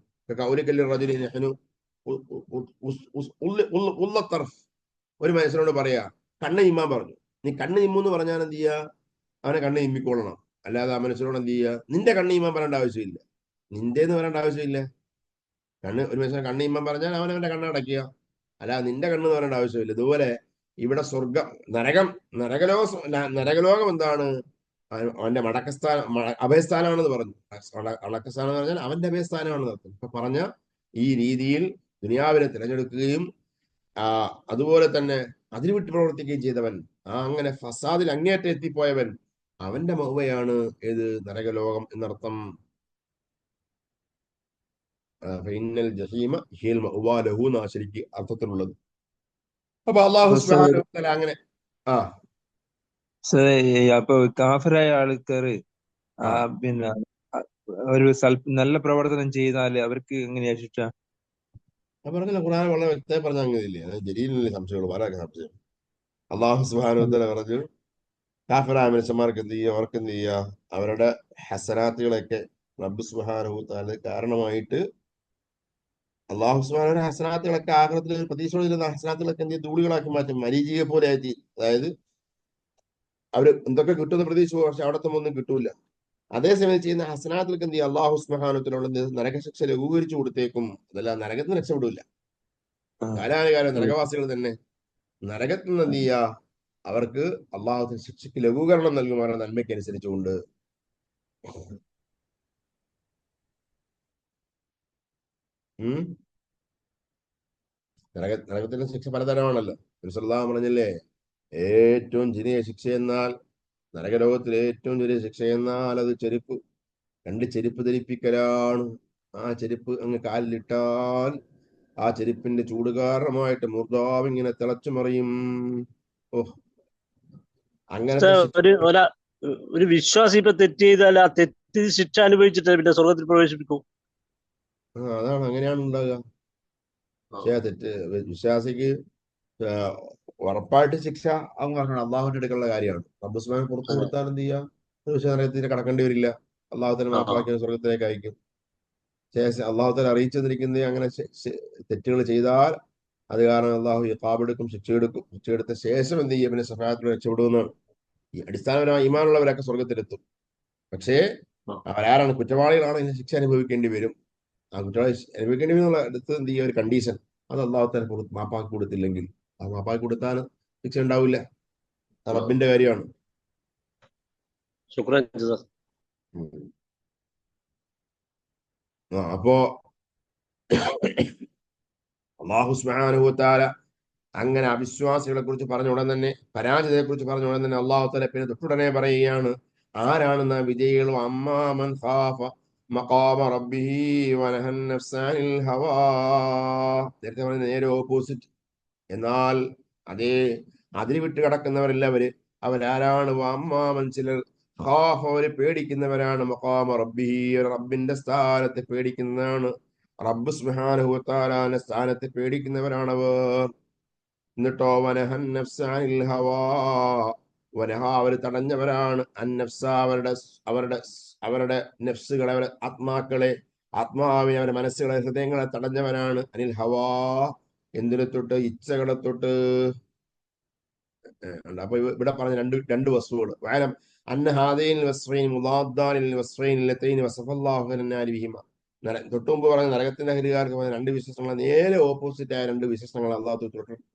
ഒരു മനുഷ്യനോട് പറയാ, കണ്ണ് ചിമ്മാൻ പറഞ്ഞു, നീ കണ്ണ് ചിമ്മെന്ന് പറഞ്ഞാൽ എന്ത് ചെയ്യാ, അവനെ കണ്ണ് ചിമ്മിക്കൊള്ളണം. അല്ലാതെ ആ മനുഷ്യനോട് എന്ത് ചെയ്യുക, നിന്റെ കണ്ണ് ചിമ്മാൻ പറയേണ്ട ആവശ്യമില്ല, നിന്റെ എന്ന് പറയേണ്ട ആവശ്യമില്ല. ഒരു മനുഷ്യനെ കണ്ണ് ചിമ്മാൻ പറഞ്ഞാൽ അവനവന്റെ കണ്ണ് അടയ്ക്കുക, അല്ലാതെ നിന്റെ കണ്ണ് എന്ന് പറയേണ്ട ആവശ്യമില്ല. ഇതുപോലെ ഇവിടെ സ്വർഗം, നരകലോകം എന്താണ്, അവന്റെ മടക്കസ്ഥാനം, അഭയസ്ഥാനമാണെന്ന് പറഞ്ഞു. മടക്കസ്ഥാനം എന്ന് പറഞ്ഞാൽ അവന്റെ അഭയസ്ഥാനമാണെന്ന് അർത്ഥം. ഇപ്പൊ പറഞ്ഞ ഈ രീതിയിൽ ദുനിയാവിനെ തിരഞ്ഞെടുക്കുകയും അതുപോലെ തന്നെ അതിന് വിട്ട് പ്രവർത്തിക്കുകയും ചെയ്തവൻ, അങ്ങനെ ഫസാദിൽ അങ്ങേയറ്റം എത്തിപ്പോയവൻ, അവന്റെ മഹ്വയാണ് ഏത്, നരകലോകം എന്നർത്ഥം. ശരിക്ക് അർത്ഥത്തിലുള്ളത്. അപ്പൊ അള്ളാഹു സുബ്ഹാനഹു വ തആല അങ്ങനെ അപ്പൊ കാഫിറായ ആൾക്കാര് പിന്നെ ഒരു നല്ല പ്രവർത്തനം ചെയ്താല് അവർക്ക് എങ്ങനെയാ ശിക്ഷ? പറഞ്ഞില്ല, ഖുർആൻ വളരെ വ്യക്തമായി പറഞ്ഞ അങ്ങനെയില്ലേ, ജലീലിലെ സംശയമുള്ളൂ, വളരെ സംശയം. അള്ളാഹു സുബ്ഹാനഹു വ തആല പറഞ്ഞു, കാഫിറായ മനുഷ്യന്മാർക്ക് എന്ത് ചെയ്യുക, അവർക്ക് എന്ത് ചെയ്യുക, അവരുടെ ഹസനാത്തുകളൊക്കെ റബ്ബ് സുബ്ഹാനഹു വ തആല കാരണമായിട്ട്, അള്ളാഹു സുബ്ഹാനഹു ഹസനാത്തുകളൊക്കെ ആഖിറത്തിൽ പ്രതീക്ഷയോടെ ഹസനാത്തുകളൊക്കെ എന്ത് ധൂളികളാക്കി മാറ്റും, മരീചിയെ പോലെ ആയിട്ട്. അതായത് അവര് എന്തൊക്കെ കിട്ടുമെന്ന് പ്രതീക്ഷ, പക്ഷെ അവിടത്തെ ഒന്നും കിട്ടൂല. അതേസമയം ചെയ്യുന്ന ഹസനാത്തുകൾക്ക് എന്ത് ചെയ്യും, അള്ളാഹു സുബ്ഹാനഹു വ തആല നരകശിക്ഷ ലഘൂകരിച്ചു കൊടുത്തേക്കും, അതല്ല നരകത്തിന് രക്ഷപ്പെടില്ല. ആ. കാലാനുകാലം ഉം. നരകവാസികൾ തന്നെ. നരകത്തിൽ നിന്ന് എന്ത് ചെയ്യുക? അവർക്ക് അള്ളാഹു ശിക്ഷയ്ക്ക് ലഘൂകരണം നൽകുമാറാണ് നന്മയ്ക്ക് അനുസരിച്ചുകൊണ്ട്. ഉം നരകത്തിന്റെ ശിക്ഷ പലതരമാണല്ലോ. നബി പറഞ്ഞില്ലേ, ഏറ്റവും ചെറിയ ശിക്ഷ എന്നാൽ, നരകലോകത്തിലെ ഏറ്റവും ചെറിയ ശിക്ഷ എന്നാൽ അത് രണ്ട് ചെരുപ്പ് ധരിപ്പിക്കലാണ്. ആ ചെരുപ്പ് അങ്ങ് കാലിലിട്ടാൽ ആ ചെരുപ്പിന്റെ ചൂട് കാരണമായിട്ട് മൂർധാവ് ഇങ്ങനെ തിളച്ചു മറിയും. ഓ, പക്ഷേ അങ്ങനത്തെ ശിക്ഷ. ഒരു വിശ്വാസി ഇപ്പൊ തെറ്റ് ചെയ്താൽ ആ തെറ്റ് ശിക്ഷ അനുഭവിച്ചിട്ട് പിന്നെ സ്വർഗത്തിൽ പ്രവേശിപ്പിക്കും. അതാണ്, അങ്ങനെയാണ് ഉണ്ടാകുക. പക്ഷേ വിശ്വാസിക്ക് ആ, ഉറപ്പായിട്ട് ശിക്ഷ അവൻ പറഞ്ഞാണ് അള്ളാഹുവിന്റെ അടുക്കുള്ള കാര്യമാണ്. റബ്ബുസ്മാൻ പുറത്തു അതെ. കൊടുത്താൽ എന്ത് ചെയ്യാം? നരകത്തിൽ കടക്കേണ്ടി വരില്ല. അള്ളാഹു തന്നെ ആ മാപ്പാക്കിയ സ്വർഗത്തിലേക്ക് അയക്കും. ശേഷം അള്ളാഹു തന്നെ അറിയിച്ചു തന്നിരിക്കുന്നത് അങ്ങനെ തെറ്റുകൾ ചെയ്താൽ അത് കാരണം അള്ളാഹു ഇഖാബെടുക്കും, ശിക്ഷയെടുക്കും. ശിക്ഷയെടുത്ത ശേഷം എന്ത് ചെയ്യും? പിന്നെ സഹായത്തിൽ രക്ഷപ്പെടുമെന്നാണ്. ഈ അടിസ്ഥാനപരമായ ഈമാനുള്ളവരൊക്കെ സ്വർഗത്തിലെത്തും. പക്ഷേ ആ. അവരാരാണ്? കുറ്റവാളികളാണ് ഇതിന് ശിക്ഷ അനുഭവിക്കേണ്ടി വരും. ആ കുറ്റവാളി അനുഭവിക്കേണ്ടി വരും എന്നുള്ള അടുത്ത് എന്ത് ചെയ്യുക? ഒരു കണ്ടീഷൻ. അത് അള്ളാഹു തന്നെ മാപ്പാക്കി കൊടുത്തില്ലെങ്കിൽ, ആ മാപ്പാക്കി കൊടുത്താൽ ശിക്ഷ ഉണ്ടാവില്ല. അത് ആ. റബ്ബിന്റെ കാര്യമാണ്. ശുക്രൻ ജസാ. ഉം. അപ്പോ അള്ളാഹു സുബ്ഹാനഹു വ തആല അങ്ങനെ അവിശ്വാസികളെ കുറിച്ച് പറഞ്ഞ ഉടൻ തന്നെ, പരാജിതരെ കുറിച്ച് പറഞ്ഞ ഉടൻ തന്നെ അള്ളാഹു തആല പിന്നെ തൊട്ടുടനെ പറയുകയാണ്, ആരാണെന്ന വിജയികളും? അമ്മാമൻ ഖാഫ മഖാമ റബ്ബിഹി വനഹൻ നഫ്സ അനിൽ ഹവാ. നേരത്തെ പറഞ്ഞ നേരെ ഓപ്പോസിറ്റ്. എന്നാൽ അതേ അതിര് വിട്ട് കിടക്കുന്നവരല്ലവര്. അവരാരാണ്? അമ്മാമൻ, ചിലർ ഖാഫ, അവര് പേടിക്കുന്നവരാണ്. മഖാമ റബ്ബിഹി, റബ്ബിന്റെ സ്ഥാനത്തെ പേടിക്കുന്നതാണ്. റബ്ബ് സുബ്ഹാനഹു വ തആലാന്റെ സ്ഥാനത്തെ പേടിക്കുന്നവരാണവർ. എന്നിട്ടോ വനഹൻ നഫ്സ അനിൽ ഹവാ, വനഹ, അവർ തടഞ്ഞവരാണ്. അൻ നഫ്സ, അവരുടെ അവരുടെ അവരുടെ നഫ്സുകളെ, അവരുടെ ആത്മാക്കളെ, ആത്മാവിനെ, അവരുടെ മനസ്സുകളെ, ഹൃദയങ്ങളെ തടഞ്ഞവരാണ്. അനിൽ ഹവാ, എന്തിനെ തൊട്ട്? ഇച്ഛകളെ തൊട്ട്. അപ്പൊ ഇവിടെ പറഞ്ഞ രണ്ട് വസ്തുക്കൾ. വഅലം അന്ന ഹാദൈനിൽ വസ്ഫൈൻ മുളാദ്ദാനിൽ വസ്ഫൈൻ ലതൈൻ വസഫല്ലാഹു അലന്നാരി ബിഹിമ. തൊട്ടു മുമ്പ് പറഞ്ഞ നരകത്തിന്റെ ഹരികാർക്ക് പറഞ്ഞ രണ്ട് വിശേഷങ്ങൾ നേരെ ഓപ്പോസിറ്റ് ആയ രണ്ട് വിശേഷങ്ങൾ അള്ളാഹു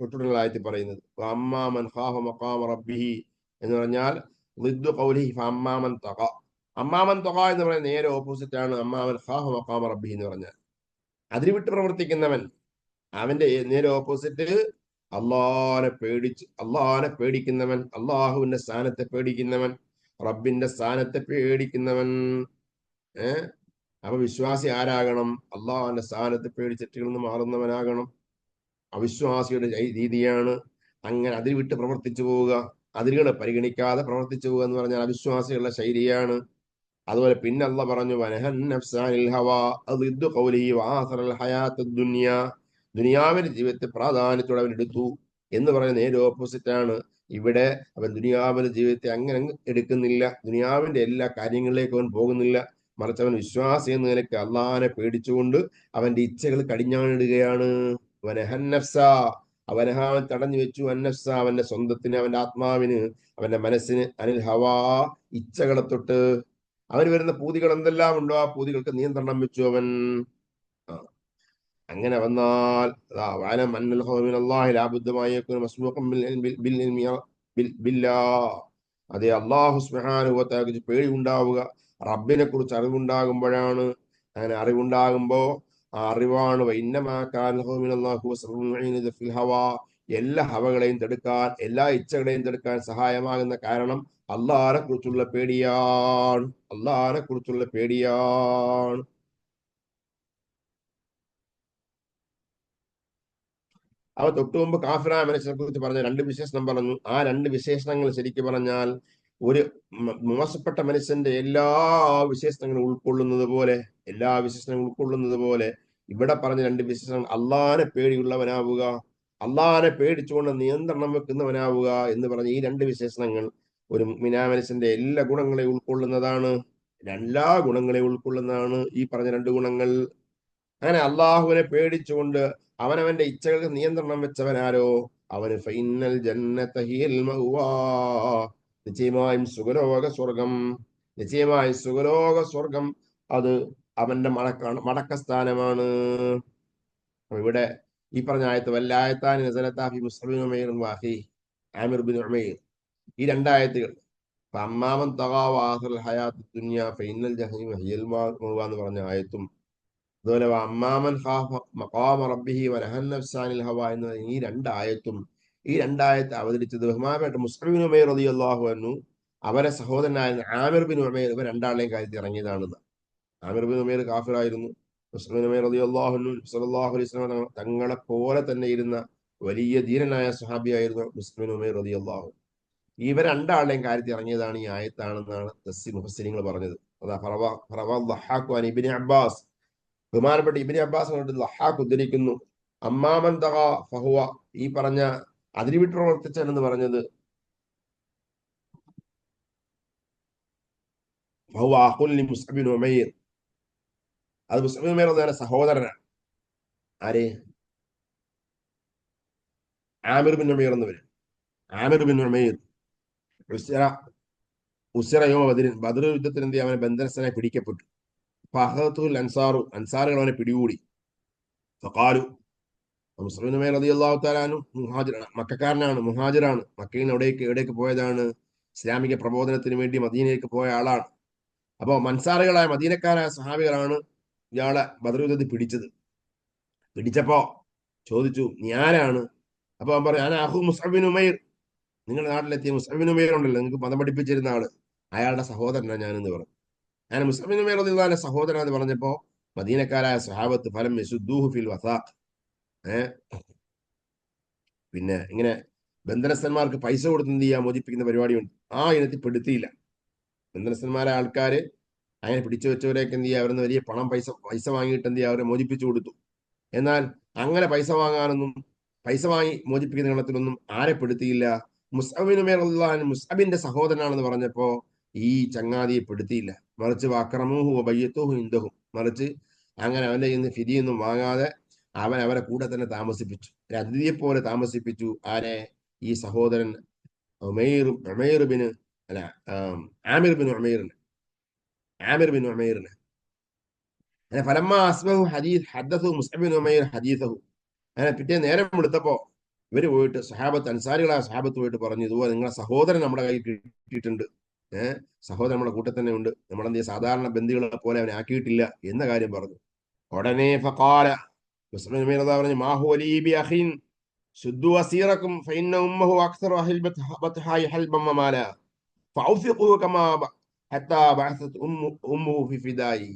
തൊട്ടുള്ളതായിട്ട് പറയുന്നത്. അമ്മാമൻ ഖാഫ മഖാമ റബ്ബിഹി എന്ന് പറഞ്ഞാൽ ളിദ്ദു ഖൗലിഹി ഫഅമ്മാമൻ തഖ. അമ്മാമൻ തഖ എന്ന് പറയുന്നത് നേരെ ഓപ്പോസിറ്റ് ആണ് അമ്മാമൻ ഖാഫ മഖാമ റബ്ബിഹി എന്ന് പറഞ്ഞാൽ. അതിൽ വിട്ട് പ്രവർത്തിക്കുന്നവൻ, അവന്റെ നേരെ ഓപ്പോസിറ്റ് അള്ളാഹിനെ പേടിക്കുന്നവൻ, അള്ളാഹുവിന്റെ സ്ഥാനത്തെ പേടിക്കുന്നവൻ, റബ്ബിന്റെ സ്ഥാനത്തെ പേടിക്കുന്നവൻ. ഏഹ് അപ്പൊ വിശ്വാസി ആരാകണം? അള്ളാഹുവിന്റെ സ്ഥാനത്തെ പേടിച്ചെറ്റുകളിൽ നിന്ന് മാറുന്നവനാകണം. അവിശ്വാസിയുടെ രീതിയാണ് അങ്ങനെ അതിൽ വിട്ട് പ്രവർത്തിച്ചു പോവുക, അതിരുകളെ പരിഗണിക്കാതെ പ്രവർത്തിച്ചു പോവുക എന്ന് പറഞ്ഞാൽ അവിശ്വാസികളുടെ ശൈലിയാണ്. അതുപോലെ പിന്നെ അള്ളാഹ് പറഞ്ഞു വനഹൻ നഫ്സ അനിൽ ഹവാ, അത് ളിദ്ദു ഖൗലിഹി വആസറൽ ഹയാത്തദ് ദുനിയ. ദുനിയാവിന്റെ ജീവിതത്തെ പ്രാധാന്യത്തോടെ അവൻ എടുത്തു എന്ന് പറയുന്ന നേരെ ഓപ്പോസിറ്റ് ആണ്. ഇവിടെ അവൻ ദുനിയാവിന്റെ ജീവിതത്തെ അങ്ങനെ അങ്ങ് എടുക്കുന്നില്ല. ദുനിയാവിന്റെ എല്ലാ കാര്യങ്ങളിലേക്കും അവൻ പോകുന്നില്ല. മറിച്ച് അവൻ വിശ്വാസി എന്ന നിലയ്ക്ക് അള്ളാഹിനെ പേടിച്ചുകൊണ്ട് അവന്റെ ഇച്ഛകൾ കടിഞ്ഞാണിടുകയാണ്. വനഹൻ നഫ്സ, അവൻ തടഞ്ഞു വെച്ചു. അന്നഫ്സ, അവന്റെ സ്വന്തത്തിന്, അവന്റെ ആത്മാവിന്, അവന്റെ മനസ്സിന്, അനിൽ ഹവാ, ഇച്ഛകളെ തൊട്ട്. അവന് വരുന്ന പൂതികൾ എന്തെല്ലാം ഉണ്ടോ ആ പൂതികൾക്ക് നിയന്ത്രണം വെച്ചു അവൻ. ആ, അങ്ങനെ വന്നാൽ വഅലം അന്നൽ ഖൗഫ മിനല്ലാഹി ലാ ബുദ്ദ മാ യകൂന മസ്ബൂഖൻ ബില്ലാഹ്. അതെ, അല്ലാഹു സുബ്ഹാനഹു വ തആലയെ കുറിച്ച് പേടി ഉണ്ടാവുക റബ്ബിനെ കുറിച്ച് അറിവുണ്ടാകുമ്പോഴാണ്. അങ്ങനെ അറിവുണ്ടാകുമ്പോ ആ അറിവാണ് വഇന്നമാ കാന ഖൗഫ മിനല്ലാഹി ഹുവ സബബുൽ മുഈനത ഫിൽ ഹവാ. എല്ലാ ഹവകളെയും തടുക്കാൻ, എല്ലാ ഇച്ഛകളെയും തടുക്കാൻ സഹായമാകുന്ന കാരണം അള്ളാഹിനെ കുറിച്ചുള്ള പേടിയാണ്. അള്ളാഹിനെ കുറിച്ചുള്ള പേടിയാണ്. അവ തൊട്ടു മുമ്പ് കാഫിറായ മനുഷ്യനെ കുറിച്ച് പറഞ്ഞ രണ്ട് വിശേഷണം പറഞ്ഞു. ആ രണ്ട് വിശേഷണങ്ങൾ ശരിക്കും പറഞ്ഞാൽ ഒരു മോശപ്പെട്ട മനുഷ്യന്റെ എല്ലാ വിശേഷണങ്ങളും ഉൾക്കൊള്ളുന്നത് പോലെ, എല്ലാ വിശേഷണങ്ങളും ഉൾക്കൊള്ളുന്നത് പോലെ ഇവിടെ പറഞ്ഞ രണ്ട് വിശേഷണങ്ങൾ അള്ളാഹിനെ പേടിയുള്ളവനാവുക, അള്ളാഹിനെ പേടിച്ചുകൊണ്ട് നിയന്ത്രണം വെക്കുന്നവനാവുക എന്ന് പറഞ്ഞ ഈ രണ്ട് വിശേഷണങ്ങൾ ഒരു മുഅ്മിനായ മനുഷ്യന്റെ എല്ലാ ഗുണങ്ങളെയും ഉൾക്കൊള്ളുന്നതാണ്. എല്ലാ ഗുണങ്ങളെയും ഉൾക്കൊള്ളുന്നതാണ് ഈ പറഞ്ഞ രണ്ട് ഗുണങ്ങൾ. അങ്ങനെ അള്ളാഹുവിനെ പേടിച്ചുകൊണ്ട് അവനവന്റെ ഇച്ഛകൾക്ക് നിയന്ത്രണം വെച്ചവനാരോ അവന് ഫൈനൽ ജന്നത ഹിയൽ മഅ്വാ, നിശ്ചയമായും സുഖലോക സ്വർഗം, നിശ്ചയമായും സുഖലോക സ്വർഗം അത് അവന്റെ മടക്കസ്ഥാനമാണ്. ഇവിടെ ഈ പറഞ്ഞ ആയത്ത് വല്ലായത്താൻ നസലത്താഫി മുസ്ലിം ഉമൈർ വാഹി ആമിർ ബിൻ ഉമൈർ, ഈ രണ്ടായത്തുകൾ അമ്മാമൻ തഗാവ ആഖിറുൽ ഹയാത്ത് ദുനിയ ഫൈനൽ ജഹീം ഹിയൽ മഅ്വ എന്ന് പറഞ്ഞ ആയത്തും, അതുപോലെ അമ്മാമൻ ഖാഫ മഖാമ റബ്ബിഹി വനഹൻ നഫ്സാനിൽ ഹവ എന്ന ഈ രണ്ടായത്ത് അവതരിച്ചത് ബഹുമാനപ്പെട്ട മുസ്ലിം ബിൻ ഉമൈർ റളിയല്ലാഹു അൻഹു അവരെ സഹോദരനായ ആമിർ ബിൻ ഉമൈർ ഇവർ രണ്ടാളെയും കാര്യത്തിൽ ഇറങ്ങിയതാണെന്ന്. ആമിർ ബിൻ ഉമൈർ കാഫിറായിരുന്നു. മുസ്ലിം ബിൻ ഉമൈർ റളിയല്ലാഹു അൻഹു സ്വല്ലല്ലാഹു അലൈഹി വസല്ലം തങ്ങളെ പോലെ തന്നെ ഇരുന്ന വലിയ ധീരനായ സ്വഹാബിയായിരുന്നു മുസ്ലിം ബിൻ ഉമൈർ റളിയല്ലാഹു. ഇവർ രണ്ടാളുടെയും കാര്യത്തിൽ ഇറങ്ങിയതാണ് ഈ ആയത്താണെന്നാണ് മുഫസ്സിരിങ്ങൾ പറഞ്ഞത്. അതാ ഇബ്നു അബ്ബാസ്, ബഹുമാനപ്പെട്ട ഇബ്നു അബ്ബാസ് കൊണ്ട് ലഹാഖ് ഉദ്ധരിക്കുന്നു, അമ്മാമൻ തഗ ഫഹുവ, ഈ പറഞ്ഞ അതിരുവിട്ട് പ്രവർത്തിച്ചാൻ എന്ന് പറഞ്ഞത് ഫഹുവ അഖുൽ ലി മുസ്അബ് ബിൻ ഉമൈർ, അത് മുസ്അബ് ബിൻ ഉമൈർ എന്ന സഹോദരനാണ്. ആര്? ആമിർ ബിൻ ഉമൈർ എന്നവര്. ആമിർ ബിൻ ഉമൈർ ബദർ യുദ്ധത്തിൽ എന്ത് അവനെ ബന്ധനസ്ഥനായി പിടിക്കപ്പെട്ടു. ഫഅഖദത്തുൽ അൻസാറു, അൻസാറുകൾ അവനെ പിടികൂടി. ഫഖാലു, മുസ്ലിം ഉമൈർ റളിയല്ലാഹു തആല അൻഹു മുഹാജിറാണ്, മക്കക്കാരനാണ്, മുഹാജിറാണ്. മക്കയിൽ നിന്ന് എവിടേക്ക് പോയതാണ്? ഇസ്ലാമിക പ്രബോധനത്തിന് വേണ്ടി മദീനയിലേക്ക് പോയ ആളാണ്. അപ്പോൾ മൻസാറുകളായ മദീനക്കാരായ സഹാബികളാണ് ഇയാളെ ബദർ യുദ്ധത്തിൽ പിടിച്ചപ്പോ ചോദിച്ചു, നീ ആരാണ്? അപ്പൊ അവൻ പറഞ്ഞു, ഞാൻ അഹു മുസ്അബ് ബിൻ ഉമൈർ, നിങ്ങളുടെ നാട്ടിലെത്തിയ മുസ്അബ് ബിൻ ഉമൈർ ഉണ്ടല്ലോ, നിങ്ങൾക്ക് മതം പഠിപ്പിച്ചിരുന്ന ആള്, അയാളുടെ സഹോദരനാണ് ഞാനെന്ന് പറഞ്ഞു. ഞാൻ മുസ്അബ് ബിൻ ഉമൈർ റളിയല്ലാഹു സഹോദരൻ എന്ന് പറഞ്ഞപ്പോ മദീനക്കാരായ സഹാബത്ത് ഫലം യസുദ്ദൂഹു ഫിൽ വസാഖ്, പിന്നെ ഇങ്ങനെ ബന്ധനസ്ഥന്മാർക്ക് പൈസ കൊടുത്ത് എന്ത് ചെയ്യാൻ മോചിപ്പിക്കുന്ന പരിപാടിയുണ്ട്, ആ ഇനത്തിൽ പെടുത്തിയില്ല. ബന്ധനസ്ഥന്മാരായ ആൾക്കാര് അങ്ങനെ പിടിച്ചു വെച്ചവരെയൊക്കെ എന്ത് ചെയ്യുക, അവരെന്ന് വലിയ പൈസ വാങ്ങിയിട്ട് എന്ത് ചെയ്യുക, അവരെ മോചിപ്പിച്ചു കൊടുത്തു. എന്നാൽ അങ്ങനെ പൈസ വാങ്ങി മോചിപ്പിക്കുന്ന ഗണത്തിലൊന്നും ആരെ പെടുത്തിയില്ല. മുസ്അബ് ബിൻ ഉമൈർ റളിയല്ലാഹു അൻഹു മുസ്അബിന്റെ സഹോദരനാണെന്ന് പറഞ്ഞപ്പോ ഈ ചങ്ങാതിയെ പെടുത്തിയില്ല. മറിച്ച് വഅക്രമൂഹു വബയ്യതൂഹു ഇൻദഹും, മറിച്ച് അങ്ങനെ അവന്റെ ഇന്ന് ഫിദിയൊന്നും വാങ്ങാതെ അവരെ കൂടെ തന്നെ താമസിപ്പിച്ചു, ഒരു അതിഥിയെ പോലെ താമസിപ്പിച്ചു. ആരെ? ഈ സഹോദരൻ ഉമൈർ ബിൻ അല്ല ആമിർ ബിൻ ഉമൈറിന്. ഫലമ്മ അസ്ബഹു ഹദീസ് ഹദ്ദസു മുസ്അബ് ബിൻ ഉമൈർ ഹദീസഹു, അങ്ങനെ പിറ്റേ നേരം എടുത്തപ്പോ ഇവര് പോയിട്ട് സഹാബത്ത്, അൻസാരികളായ സഹാബത്ത് പോയിട്ട് പറഞ്ഞു, ഇതുപോലെ നിങ്ങളെ സഹോദരൻ നമ്മുടെ കയ്യിൽ കിട്ടിയിട്ടുണ്ട്, സഹോദരൻ നമ്മുടെ കൂട്ടത്തിൽ തന്നെ ഉണ്ട്, നമ്മളെന്ത് സാധാരണ ബന്ധികളെ പോലെ അവനെ ആക്കിയിട്ടില്ല എന്ന കാര്യം പറഞ്ഞു. ഉടനെ ഫഖാല, മുസ്ലിം ഉമൈർ പറഞ്ഞു, മാഹു അലീ ബി അഖിൻ ശുദ്ദു അസീറക്കും ഫഇന്ന ഉമ്മഹു അക്സറു അഹ്ൽ ബത്ഹായി ഹൽബൻ വമാല ഫഔഫിഖു കമാ ഹത്താ ബഅസത് ഉമ്മുഹു ഫി ഫിദായി.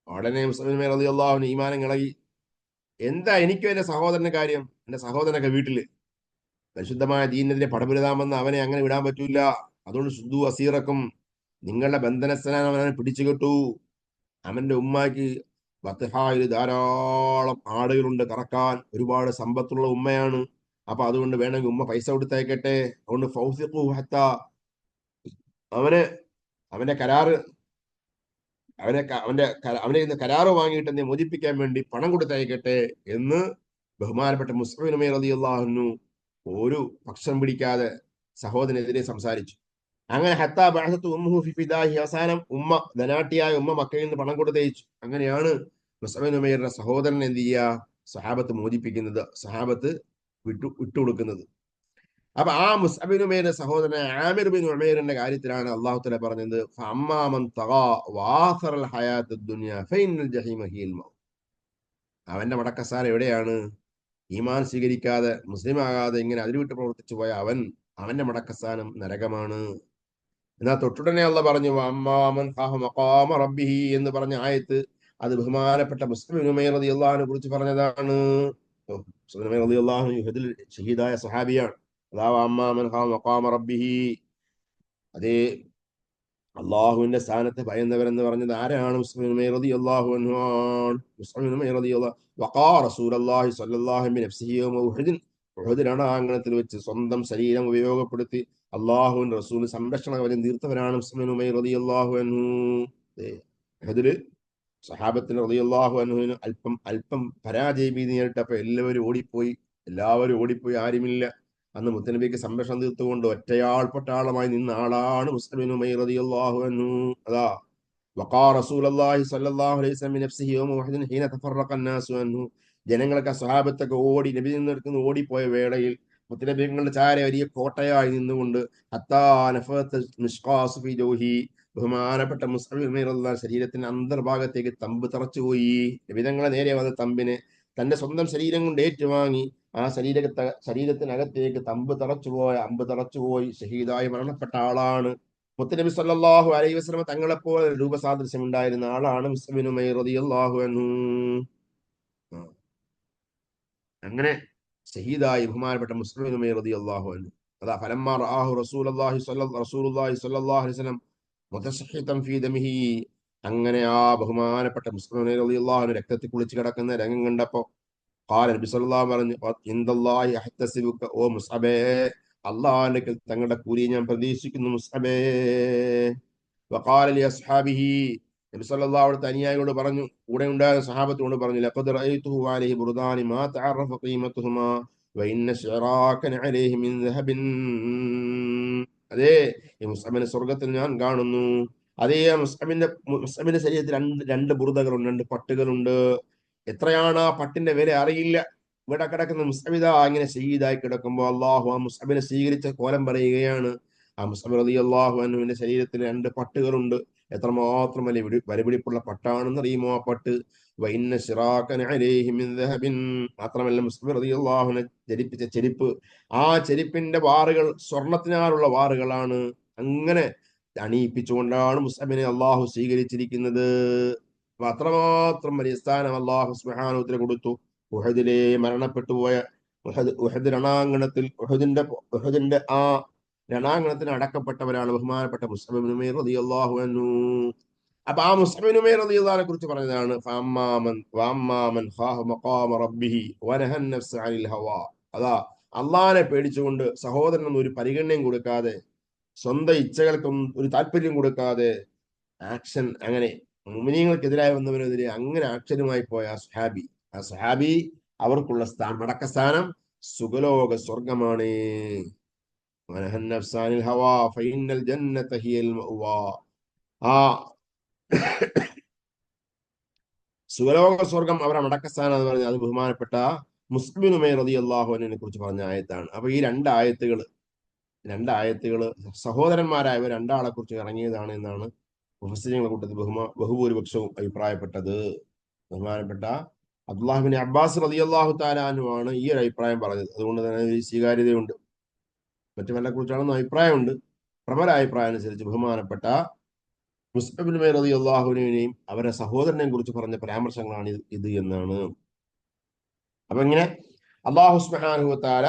ഉടനെ മുസ്ലിം ഉമൈർ റളിയല്ലാഹു അൻഹു ഈമാനം ഇളകി, എന്താ എനിക്കും എന്റെ സഹോദരന്റെ കാര്യം? എന്റെ സഹോദരനൊക്കെ വീട്ടില് പരിശുദ്ധമായ ദീനിനെതിരെ പടപുരുതാമെന്ന് അവനെ അങ്ങനെ വിടാൻ പറ്റൂല. അതുകൊണ്ട് ശുദ്ധു അസീറക്കും, നിങ്ങളുടെ ബന്ധനസ്ഥനാൻ അവനെ പിടിച്ചു കെട്ടു. അവന്റെ ഉമ്മയ്ക്ക് ബത്ഹായിൽ ധാരാളം ആടുകളുണ്ട് കറക്കാൻ, ഒരുപാട് സമ്പത്തുള്ള ഉമ്മയാണ്. അപ്പൊ അതുകൊണ്ട് വേണമെങ്കിൽ ഉമ്മ പൈസ കൊടുത്തയക്കട്ടെ. അതുകൊണ്ട് ഫൗസിഖു ഹത്താ, അവന്റെ കരാറ് അവനെ ഇന്ന് കരാറ് വാങ്ങിയിട്ട് എന്നെ മോചിപ്പിക്കാൻ വേണ്ടി പണം കൊടുത്തയക്കട്ടെ എന്ന് ബഹുമാനപ്പെട്ട മുസ്അബ് ബിൻ ഉമൈർ റളിയല്ലാഹു അൻഹു ഒരു പക്ഷം പിടിക്കാതെ സഹോദരനെതിരെ സംസാരിച്ചു. അങ്ങനെ ഹത്താ ബഅസത്തു ഉമ്മുഹു ഫി ഫിദാഹി, അവസാനം ധനാട്ടിയായ ഉമ്മ മക്കയിൽ നിന്ന് പണം കൊടുത്തയച്ചു. അങ്ങനെയാണ് മുസ്അബ് ബിൻ ഉമൈറിന്റെ സഹോദരൻ എന്ത് ചെയ്യുക, സഹാബത്ത് മോചിപ്പിക്കുന്നത്, സഹാബത്ത് വിട്ടുകൊടുക്കുന്നത്. അപ്പൊ ആ മുസ്അബ് ബിൻ ഉമൈറിന്റെ സഹോദരൻ ആമിർ ബിൻ ഉമൈറിന്റെ കാര്യത്തിലാണ് അല്ലാഹു തആല പറഞ്ഞത്, ഫഅമ്മാ മൻ തഗാ വആസറൽ ഹയാത്തദ് ദുനിയ ഫഇന്നൽ ജഹീമ ഹിയൽ മൗ. അവന്റെ മടക്കസാര എവിടെയാണ്? ഈമാൻ സ്വീകരിക്കാതെ മുസ്ലിം ആകാതെ ഇങ്ങനെ അതിരുവിട്ട് പ്രവർത്തിച്ചു പോയ അവന്റെ മടക്കസ്ഥാനം നരകമാണ്. എന്നാൽ തൊട്ടുടനെ അള്ളാഹ് പറഞ്ഞു, അമ്മാമൻ ഖാഫ മഖാമ റബ്ബിഹി എന്ന് പറഞ്ഞ ആയത്ത് അത് ബഹുമാനപ്പെട്ട മുസ്ലിം ബിൻ ഉമൈർ റളിയല്ലാഹു അൻഹു കുറിച്ച് പറഞ്ഞതാണ്. മുസ്ലിം ബിൻ ഉമൈർ റളിയല്ലാഹു അൻഹു യുഹദിൽ ഷഹീദായ സഹാബിയാണ്. അതാ അമ്മാമൻ ഖാഫ മഖാമ റബ്ബിഹി, അതേ അള്ളാഹുവിന്റെ സ്ഥാനത്ത് ഭയന്നവരെന്ന് പറഞ്ഞത് ആരാണ്? മുസ്ലിം ബിൻ ഉമൈർ റളിയല്ലാഹു അൻഹു ആണ്. മുസ്ലിം ബിൻ ഉമൈർ റളിയല്ലാഹു വഖാ റസൂലുള്ളാഹി സ്വല്ലല്ലാഹു അലൈഹി ബിനഫ്സിഹി യൗമ ഉഹുദ്, ഉഹുദ് രണാങ്കണത്തിൽ വെച്ച് സ്വന്തം ശരീരം ഉപയോഗപ്പെടുത്തി അള്ളാഹുവിന്റെ റസൂൽ സംരക്ഷണ കവചം തീർത്തവരാണ് മുസ്ലിം ബിൻ ഉമൈർ റളിയല്ലാഹു അൻഹു. ഉഹുദിൽ സഹാബത്തിന് റളിയല്ലാഹു അൻഹുവിന് അല്പം പരാജയം നേരിട്ടപ്പോ എല്ലാവരും ഓടിപ്പോയി, ആരുമില്ല. അന്ന് മുത്തനബിക്ക് സംരക്ഷണം തീർത്തുകൊണ്ട് ഒറ്റയാൾ പട്ടാളമായി നിന്ന ആളാണ് മുസ്ലിം ബിൻ ഉമൈർ റളിയല്ലാഹു അൻഹു. അതാ വഖാ റസൂലുള്ളാഹി സ്വല്ലല്ലാഹു അലൈഹി വസല്ലം ബിനഫ്സിഹി യൗമ ഉഹുദ് ഹീന തഫറഖ അന്നാസു അൻഹു, ജനങ്ങളൊക്കെ സ്വഹാബത്തൊക്കെ ഓടി നബി നിന്നെടുക്കുന്ന ഓടിപ്പോയ വേളയിൽ മുത്തനബിങ്ങളുടെ ചാര വലിയ കോട്ടയായി നിന്നുകൊണ്ട് ബഹുമാനപ്പെട്ട മുസ്ലിം ശരീരത്തിന്റെ അന്തർഭാഗത്തേക്ക് തമ്പ് തറച്ചുപോയി. നബിതങ്ങളെ നേരെ വന്ന തമ്പിനെ തന്റെ സ്വന്തം ശരീരം കൊണ്ട് ഏറ്റുവാങ്ങി ആ ശരീരത്തിനകത്തേക്ക് അമ്പ് തറച്ചുപോയി ഷഹീദായി മരണപ്പെട്ട ആളാണ്. മുത്തനബി സല്ലല്ലാഹു അലൈഹി വസല്ലം തങ്ങളെപ്പോലെ രൂപസാദൃശ്യം ഉണ്ടായിരുന്ന ആളാണ് മുസ്അബ് ബിൻ ഉമൈർ റളിയല്ലാഹു അൻഹു. അങ്ങനെ ഷഹീദായി ബഹുമാനപ്പെട്ട മുസ്അബ് ബിൻ ഉമൈർ റളിയല്ലാഹു അൻഹു. അതാ ഫലമ്മാ റആഹു റസൂലുള്ളാഹി സ്വല്ലല്ലാഹു അലൈഹി വസല്ലം മുതശഹിതൻ ഫീ ദമിഹി. അങ്ങനെ ആ ബഹുമാനപ്പെട്ട മുസ്അബ് ബിൻ ഉമൈർ റളിയല്ലാഹു അൻഹു രക്തത്തിൽ കുളിച്ച് കിടക്കുന്ന രംഗം കണ്ടപ്പോ ഖാല നബി സല്ലല്ലാഹു പറഞ്ഞു, ഇൻദല്ലാഹി അഹ്തസിബുക, ഓ മുസ്അബേ, അല്ലാഹുവിന്റെ തങ്ങളുടെ കൂലി ഞാൻ പ്രതീക്ഷിക്കുന്നു മുസ്അബേ. വഖാല ലി അസ്ഹാബിഹി, നബി സല്ലല്ലാഹു അലൈഹി അനുയായികളോട് പറഞ്ഞു, കൂടെ ഉണ്ടായ സഹാബത്തോട് പറഞ്ഞു, ലഖദ് റഅയ്തുഹു അലൈഹി ബുർദാനി മാ തഅറഫ ഖീമതുഹുമാ വഇന്ന ശിറാകൻ അലൈഹി മിൻ ദഹബിൻ. അതേ, ഈ മുസ്അബിനെ സ്വർഗ്ഗത്തിൽ ഞാൻ കാണുന്നു. അതേ, മുസ്അബിന്റെ ശരീരത്തിൽ രണ്ട് ബുർദകളുണ്ട്, രണ്ട് പട്ടുകളുണ്ട്. എത്രയാണ് ആ പട്ടിന്റെ വില അറിയില്ല. ഇവിടെ കിടക്കുന്ന മുസ്അബിദ ഇങ്ങനെ ഷഹീദായി കിടക്കുമ്പോൾ അള്ളാഹു ആ മുസ്അബിനെ സ്വീകരിച്ച കോലം പറയുകയാണ്. ആ മുസ്അബ് റളിയല്ലാഹു അൻഹുവിന്റെ ശരീരത്തിൽ രണ്ട് പട്ടുകളുണ്ട്. എത്രമാത്രം വലിയ വിലപിടിപ്പുള്ള പട്ടാണെന്ന് അറിയുമോ ആ പട്ട്? വഇന്ന ശിറാകൻ അലൈഹി മിൻ ദഹബിൻ. മാത്രമല്ല മുസ്അബ് റളിയല്ലാഹു അൻഹു ധരിപ്പിച്ച ചെരുപ്പ്, ആ ചെരുപ്പിന്റെ വാറുകൾ സ്വർണത്തിനാലുള്ള വാറുകളാണ്. അങ്ങനെ അണിയിപ്പിച്ചുകൊണ്ടാണ് മുസ്അബിനെ അള്ളാഹു സ്വീകരിച്ചിരിക്കുന്നത്. അത്രമാത്രം വലിയ സ്ഥാനം അള്ളാഹു സുബ്ഹാനഹു വ തആല കൊടുത്തു. ഉഹദിലെ മരണപ്പെട്ടു പോയ ഉഹദ് രണാങ്കണത്തിൽ ഉഹദിന്റെ ആ രണാങ്കണത്തിന് അടക്കപ്പെട്ടവരാണ് ബഹുമാനപ്പെട്ട മുസ്അബ് ഇബ്നു ഉമൈർ റളിയല്ലാഹു അൻഹു. അപ്പൊ ആ മുസ്അബ് ഇബ്നു ഉമൈർ റളിയല്ലാഹു അൻഹുവിനെ കുറിച്ച് പറഞ്ഞതാണ്, ഫഅമ്മാമൻ ഖാഫ മഖാമ റബ്ബിഹി വനഹൻ നഫ്സ അനിൽ ഹവാ. അതാ, അള്ളാഹിനെ പേടിച്ചുകൊണ്ട് സഹോദരനൊന്നും ഒരു പരിഗണനയും കൊടുക്കാതെ, സ്വന്തം ഇച്ഛകൾക്കൊന്നും ഒരു താല്പര്യം കൊടുക്കാതെ ആക്ഷൻ, അങ്ങനെ മുഅ്മിനീങ്ങൾക്കെതിരായി വന്നവനെതിരെ അങ്ങനെ ആക്ഷനുമായി പോയ ആ സ്വഹാബി അവർക്കുള്ള മടക്കസ്ഥാനം സുഖലോക സ്വർഗമാണ്. ആ സുഖലോക സ്വർഗം അവരുടെ മടക്കസ്ഥാനം എന്ന് പറഞ്ഞാൽ അത് ബഹുമാനപ്പെട്ട മുസ്അബ് ബിൻ ഉമൈർ റളിയല്ലാഹു അൻഹുവിനെ കുറിച്ച് പറഞ്ഞ ആയത്താണ്. അപ്പൊ ഈ രണ്ടായത്തുകള് സഹോദരന്മാരായവർ രണ്ടാളെ കുറിച്ച് ഇറങ്ങിയതാണ് എന്നാണ് മുഫസ്സിരീങ്ങളുടെ കൂട്ടത്തിൽ ബഹുഭൂരിപക്ഷവും അഭിപ്രായപ്പെട്ടത്. ബഹുമാനപ്പെട്ട അബ്ദുല്ലാഹ് ബിൻ അബ്ബാസ് റളിയല്ലാഹു തആല അൻഹു ആണ് ഈ ഒരു അഭിപ്രായം പറഞ്ഞത്. അതുകൊണ്ട് തന്നെ ഈ സ്വീകാര്യതയുണ്ട്. മറ്റു പല കുറിച്ചാണെന്ന് അഭിപ്രായമുണ്ട്. പ്രബല അഭിപ്രായം അനുസരിച്ച് ബഹുമാനപ്പെട്ട മുസ്അബ് ബിൻ ഉമൈർ റളിയല്ലാഹു അൻഹുവിനെയും അവരുടെ സഹോദരനെയും കുറിച്ച് പറഞ്ഞ പരാമർശങ്ങളാണ് ഇത് എന്നാണ്. അപ്പൊ ഇങ്ങനെ അല്ലാഹു സുബ്ഹാനഹു വ തആല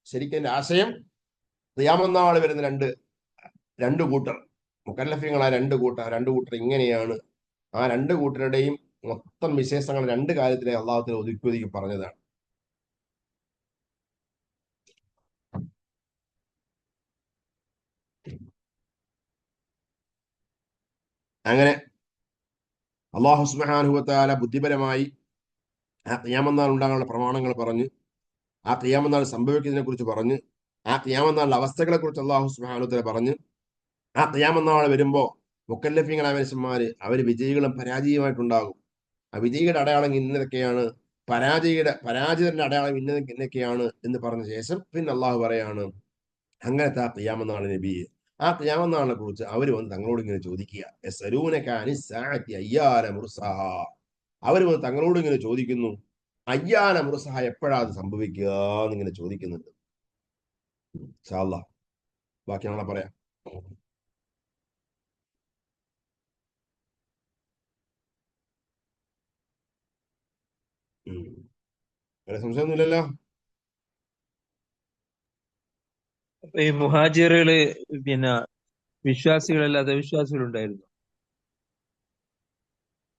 ശരിക്കും എന്റെ ആശയം, ഖിയാമത്ത് നാൾ വരുന്ന രണ്ട് കൂട്ടർ, മുക്കല്ലഫീങ്ങളായ രണ്ട് കൂട്ടർ ഇങ്ങനെയാണ്. ആ രണ്ട് കൂട്ടരുടെയും മൊത്തം വിശേഷങ്ങൾ രണ്ട് കാര്യത്തിലെ അള്ളാഹുവിനെ ഒതുക്കി പറഞ്ഞതാണ്. അങ്ങനെ അള്ളാഹു സുബ്ഹാനഹു വ തആല ബുദ്ധിപരമായി ആ ഖിയാമത്ത് നാൾ ഉണ്ടാകാനുള്ള പ്രമാണങ്ങൾ പറഞ്ഞ്, ആ ഖിയാമത്ത് നാൾ സംഭവിക്കുന്നതിനെ കുറിച്ച് പറഞ്ഞ്, ആ ഖിയാമത്ത് നാളിലെ അവസ്ഥകളെ കുറിച്ച് അള്ളാഹു സുബ്ഹാനഹു വ തആല പറഞ്ഞ്, ആ ഖിയാമത്ത് നാൾ വരുമ്പോ മുക്കല്ലഫീങ്ങളായ മനുഷ്യന്മാര് അവര് വിജയികളും പരാജയമായിട്ടുണ്ടാകും. ആ വിജയിയുടെ അടയാളം ഇന്നതൊക്കെയാണ്, പരാജിതന്റെ അടയാളം ഇന്നതൊക്കെയാണ് എന്ന് പറഞ്ഞ ശേഷം പിന്നെ അള്ളാഹു പറയാണ്, അങ്ങനത്തെ ആ ഖിയാമത്ത് നാൾ നബിയെ, ആ ഖിയാമത്ത് നാളിനെ കുറിച്ച് അവര് വന്ന് തങ്ങളോട് ഇങ്ങനെ ചോദിക്കുക, അവര് വന്ന് തങ്ങളോട് ഇങ്ങനെ ചോദിക്കുന്നു, അയ്യാന മുർസഹ, എപ്പോഴാ അത് സംഭവിക്കുക എന്നിങ്ങനെ ചോദിക്കുന്നുണ്ട്. ഇൻഷാ അല്ലാഹ് ബാക്കി നാളെ പറയാം. വേറെ സംശയമൊന്നുമില്ലല്ലോ? ഈ മുഹാജിറുകള് പിന്നെ വിശ്വാസികളല്ലാതെ വിശ്വാസികളുണ്ടായിരുന്നു.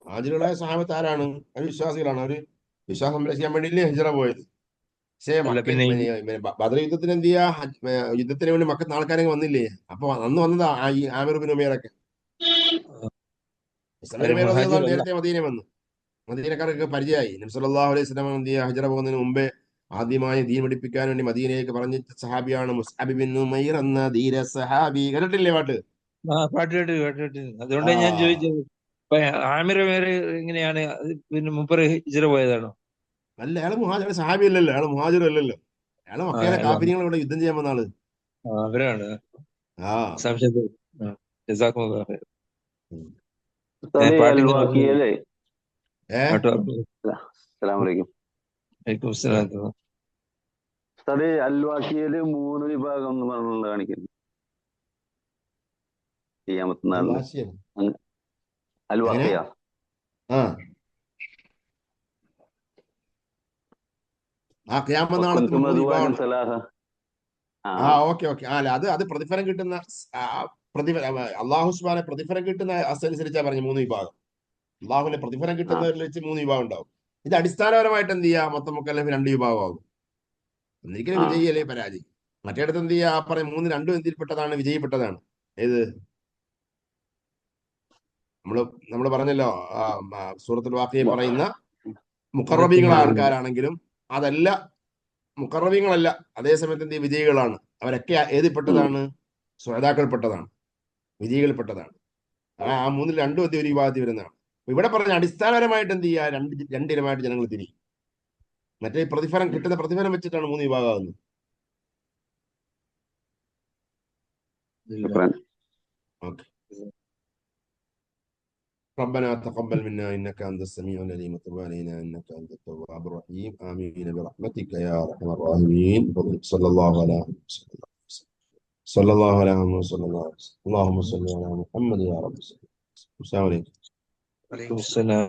ഹാജിറുകളായ സഹാബത്ത് ആരാണ്? അവർ വിശ്വാസികളാണ്. അവര് വിശ്വാസം സംരക്ഷിക്കാൻ വേണ്ടിയില്ലേ ഹിജറ പോയത്. പക്ഷേ അല്ല, പിന്നെ ബദർ യുദ്ധത്തിന് എന്ത് ചെയ്യാ, യുദ്ധത്തിന് വേണ്ടി മക്കത്ത് ആൾക്കാരൊക്കെ വന്നില്ലേ? അപ്പൊ അന്ന് വന്നതാ ഈ ആമിർ ബിൻ ഉമൈറൊക്കെ. നേരത്തെ മദീന വന്നു, മദീനക്കാർക്ക് പരിചയമായി. നബി സല്ലല്ലാഹു അലൈഹി വസല്ലം എന്ത് ചെയ്യുക, ഹിജറ പോകുന്നതിന് മുമ്പേ ആദ്യമായി ദീൻ പഠിപ്പിക്കാൻ വേണ്ടി മദീനയിലേക്ക് പറഞ്ഞ സഹാബിയാണ് മുസ്അബ് ബിൻ ഉമൈർ എന്ന ധീര സഹാബി. കേട്ടിട്ടില്ലേ പാട്ട്? പാട്ട് കേട്ട്. ആ അതുകൊണ്ടാണ് ഞാൻ ചോദിച്ചത്. അപ്പൊ ആമിർ പേര് എങ്ങനെയാണ്? അത് പിന്നെ മൂപ്പര് ഹിജ്റ പോയതാണോ? അല്ല, അയാൾ മുഹാജിർ, അയാൾ സഹാബി അല്ലല്ലോ, അയാൾ മുഹാജിർ അല്ലല്ലോ. അയാൾ മക്കയിലെ അല്ല, കാഫിര്യങ്ങൾ ഇവിടെ യുദ്ധം ചെയ്യാൻ വന്ന ആള്. അവരാണ് ആ സംശയത്തിൽ. ജസാക്കുമുല്ലാഹ് ഖൈർ. ഉം. ഉസ്താദേ പാട്ടിങ്ങനെ അൽവാക്കിയയിലെ ഏ പാട്ട് പറഞ്ഞു. അസ്സലാമു അലൈക്കും. വലൈക്കും അസ്സലാം. ഉസ്താദേ അൽവാക്കിയയില് 3 വിഭാഗം എന്ന് പറഞ്ഞുള്ള കാണിക്കുന്നു ഖിയാമത്ത് നാളില്. അൽവാശിയാണ്. അങ്ങ് എങ്ങനെ? അൽവാക്കിയ ആ ആ ഖിയാമത്ത് നാളത്തിൽ വക്കുൻതും 3 അസ്വാജൻ വിഭാഗമാണ്. സലാഹ. ആ ആ ഓക്കെ ഓക്കെ. ആ അല്ല, അത് പ്രതിഫലം കിട്ടുന്ന അള്ളാഹു സുബ്ഹാനഹു പ്രതിഫലം കിട്ടുന്ന അനുസരിച്ചാ പറഞ്ഞു 3 വിഭാഗം. അള്ളാഹുവിന്റെ പ്രതിഫലം ആ കിട്ടുന്നവരിൽ വെച്ച് 3 വിഭാഗം ഉണ്ടാവും. ഇത് അടിസ്ഥാനപരമായിട്ട് എന്ത് ചെയ്യാം, മൊത്തം മുക്കല്ലഫ് 2 വിഭാഗമാകും. ഒന്നിരിക്കലും ആ വിജയി അല്ലെങ്കിൽ പരാജയം. മറ്റേടത്ത് എന്ത് ചെയ്യുക, ആ പറയും 3 രണ്ടും എന്തിൽപ്പെട്ടതാണ്? വിജയിപ്പെട്ടതാണ്. ഏത് നമ്മള് നമ്മൾ പറഞ്ഞല്ലോ, സൂറത്തുൽ വാഖിയ പറയുന്ന മുഖറബീങ്ങളായ ആൾക്കാരാണെങ്കിലും അതല്ല, മുഖറബീങ്ങളല്ല, അതേസമയത്ത് എന്ത് ചെയ്യും, വിജയികളാണ്. അവരൊക്കെ ഏതിൽപ്പെട്ടതാണ്? സ്വഹദാക്കൾപ്പെട്ടതാണ്, വിജയികൾപ്പെട്ടതാണ്. ആ 3 രണ്ടും എന്ത് ഒരു വിഭാഗത്തിൽ വരുന്നതാണ്. ഇവിടെ പറഞ്ഞ അടിസ്ഥാനപരമായിട്ട് എന്ത് ചെയ്യുക, രണ്ടിനമായിട്ട് ജനങ്ങൾ തിരിയും. മറ്റേ പ്രതിഫലം കിട്ടുന്ന പ്രതിഫലം വെച്ചിട്ടാണ് 3 വിഭാഗമാകുന്നത്. ശുക്രാൻ. ഓക്കെ. ربنا تقبل منا إنك أنت السميع العليم وتب علينا إنك أنت التواب الرحيم آمين برحمتك يا أرحم الراحمين. صلى الله على محمد صلى الله عليه وسلم. اللهم صل على محمد يا رب. السلام عليكم. വലൈക്കും അസ്സലാം.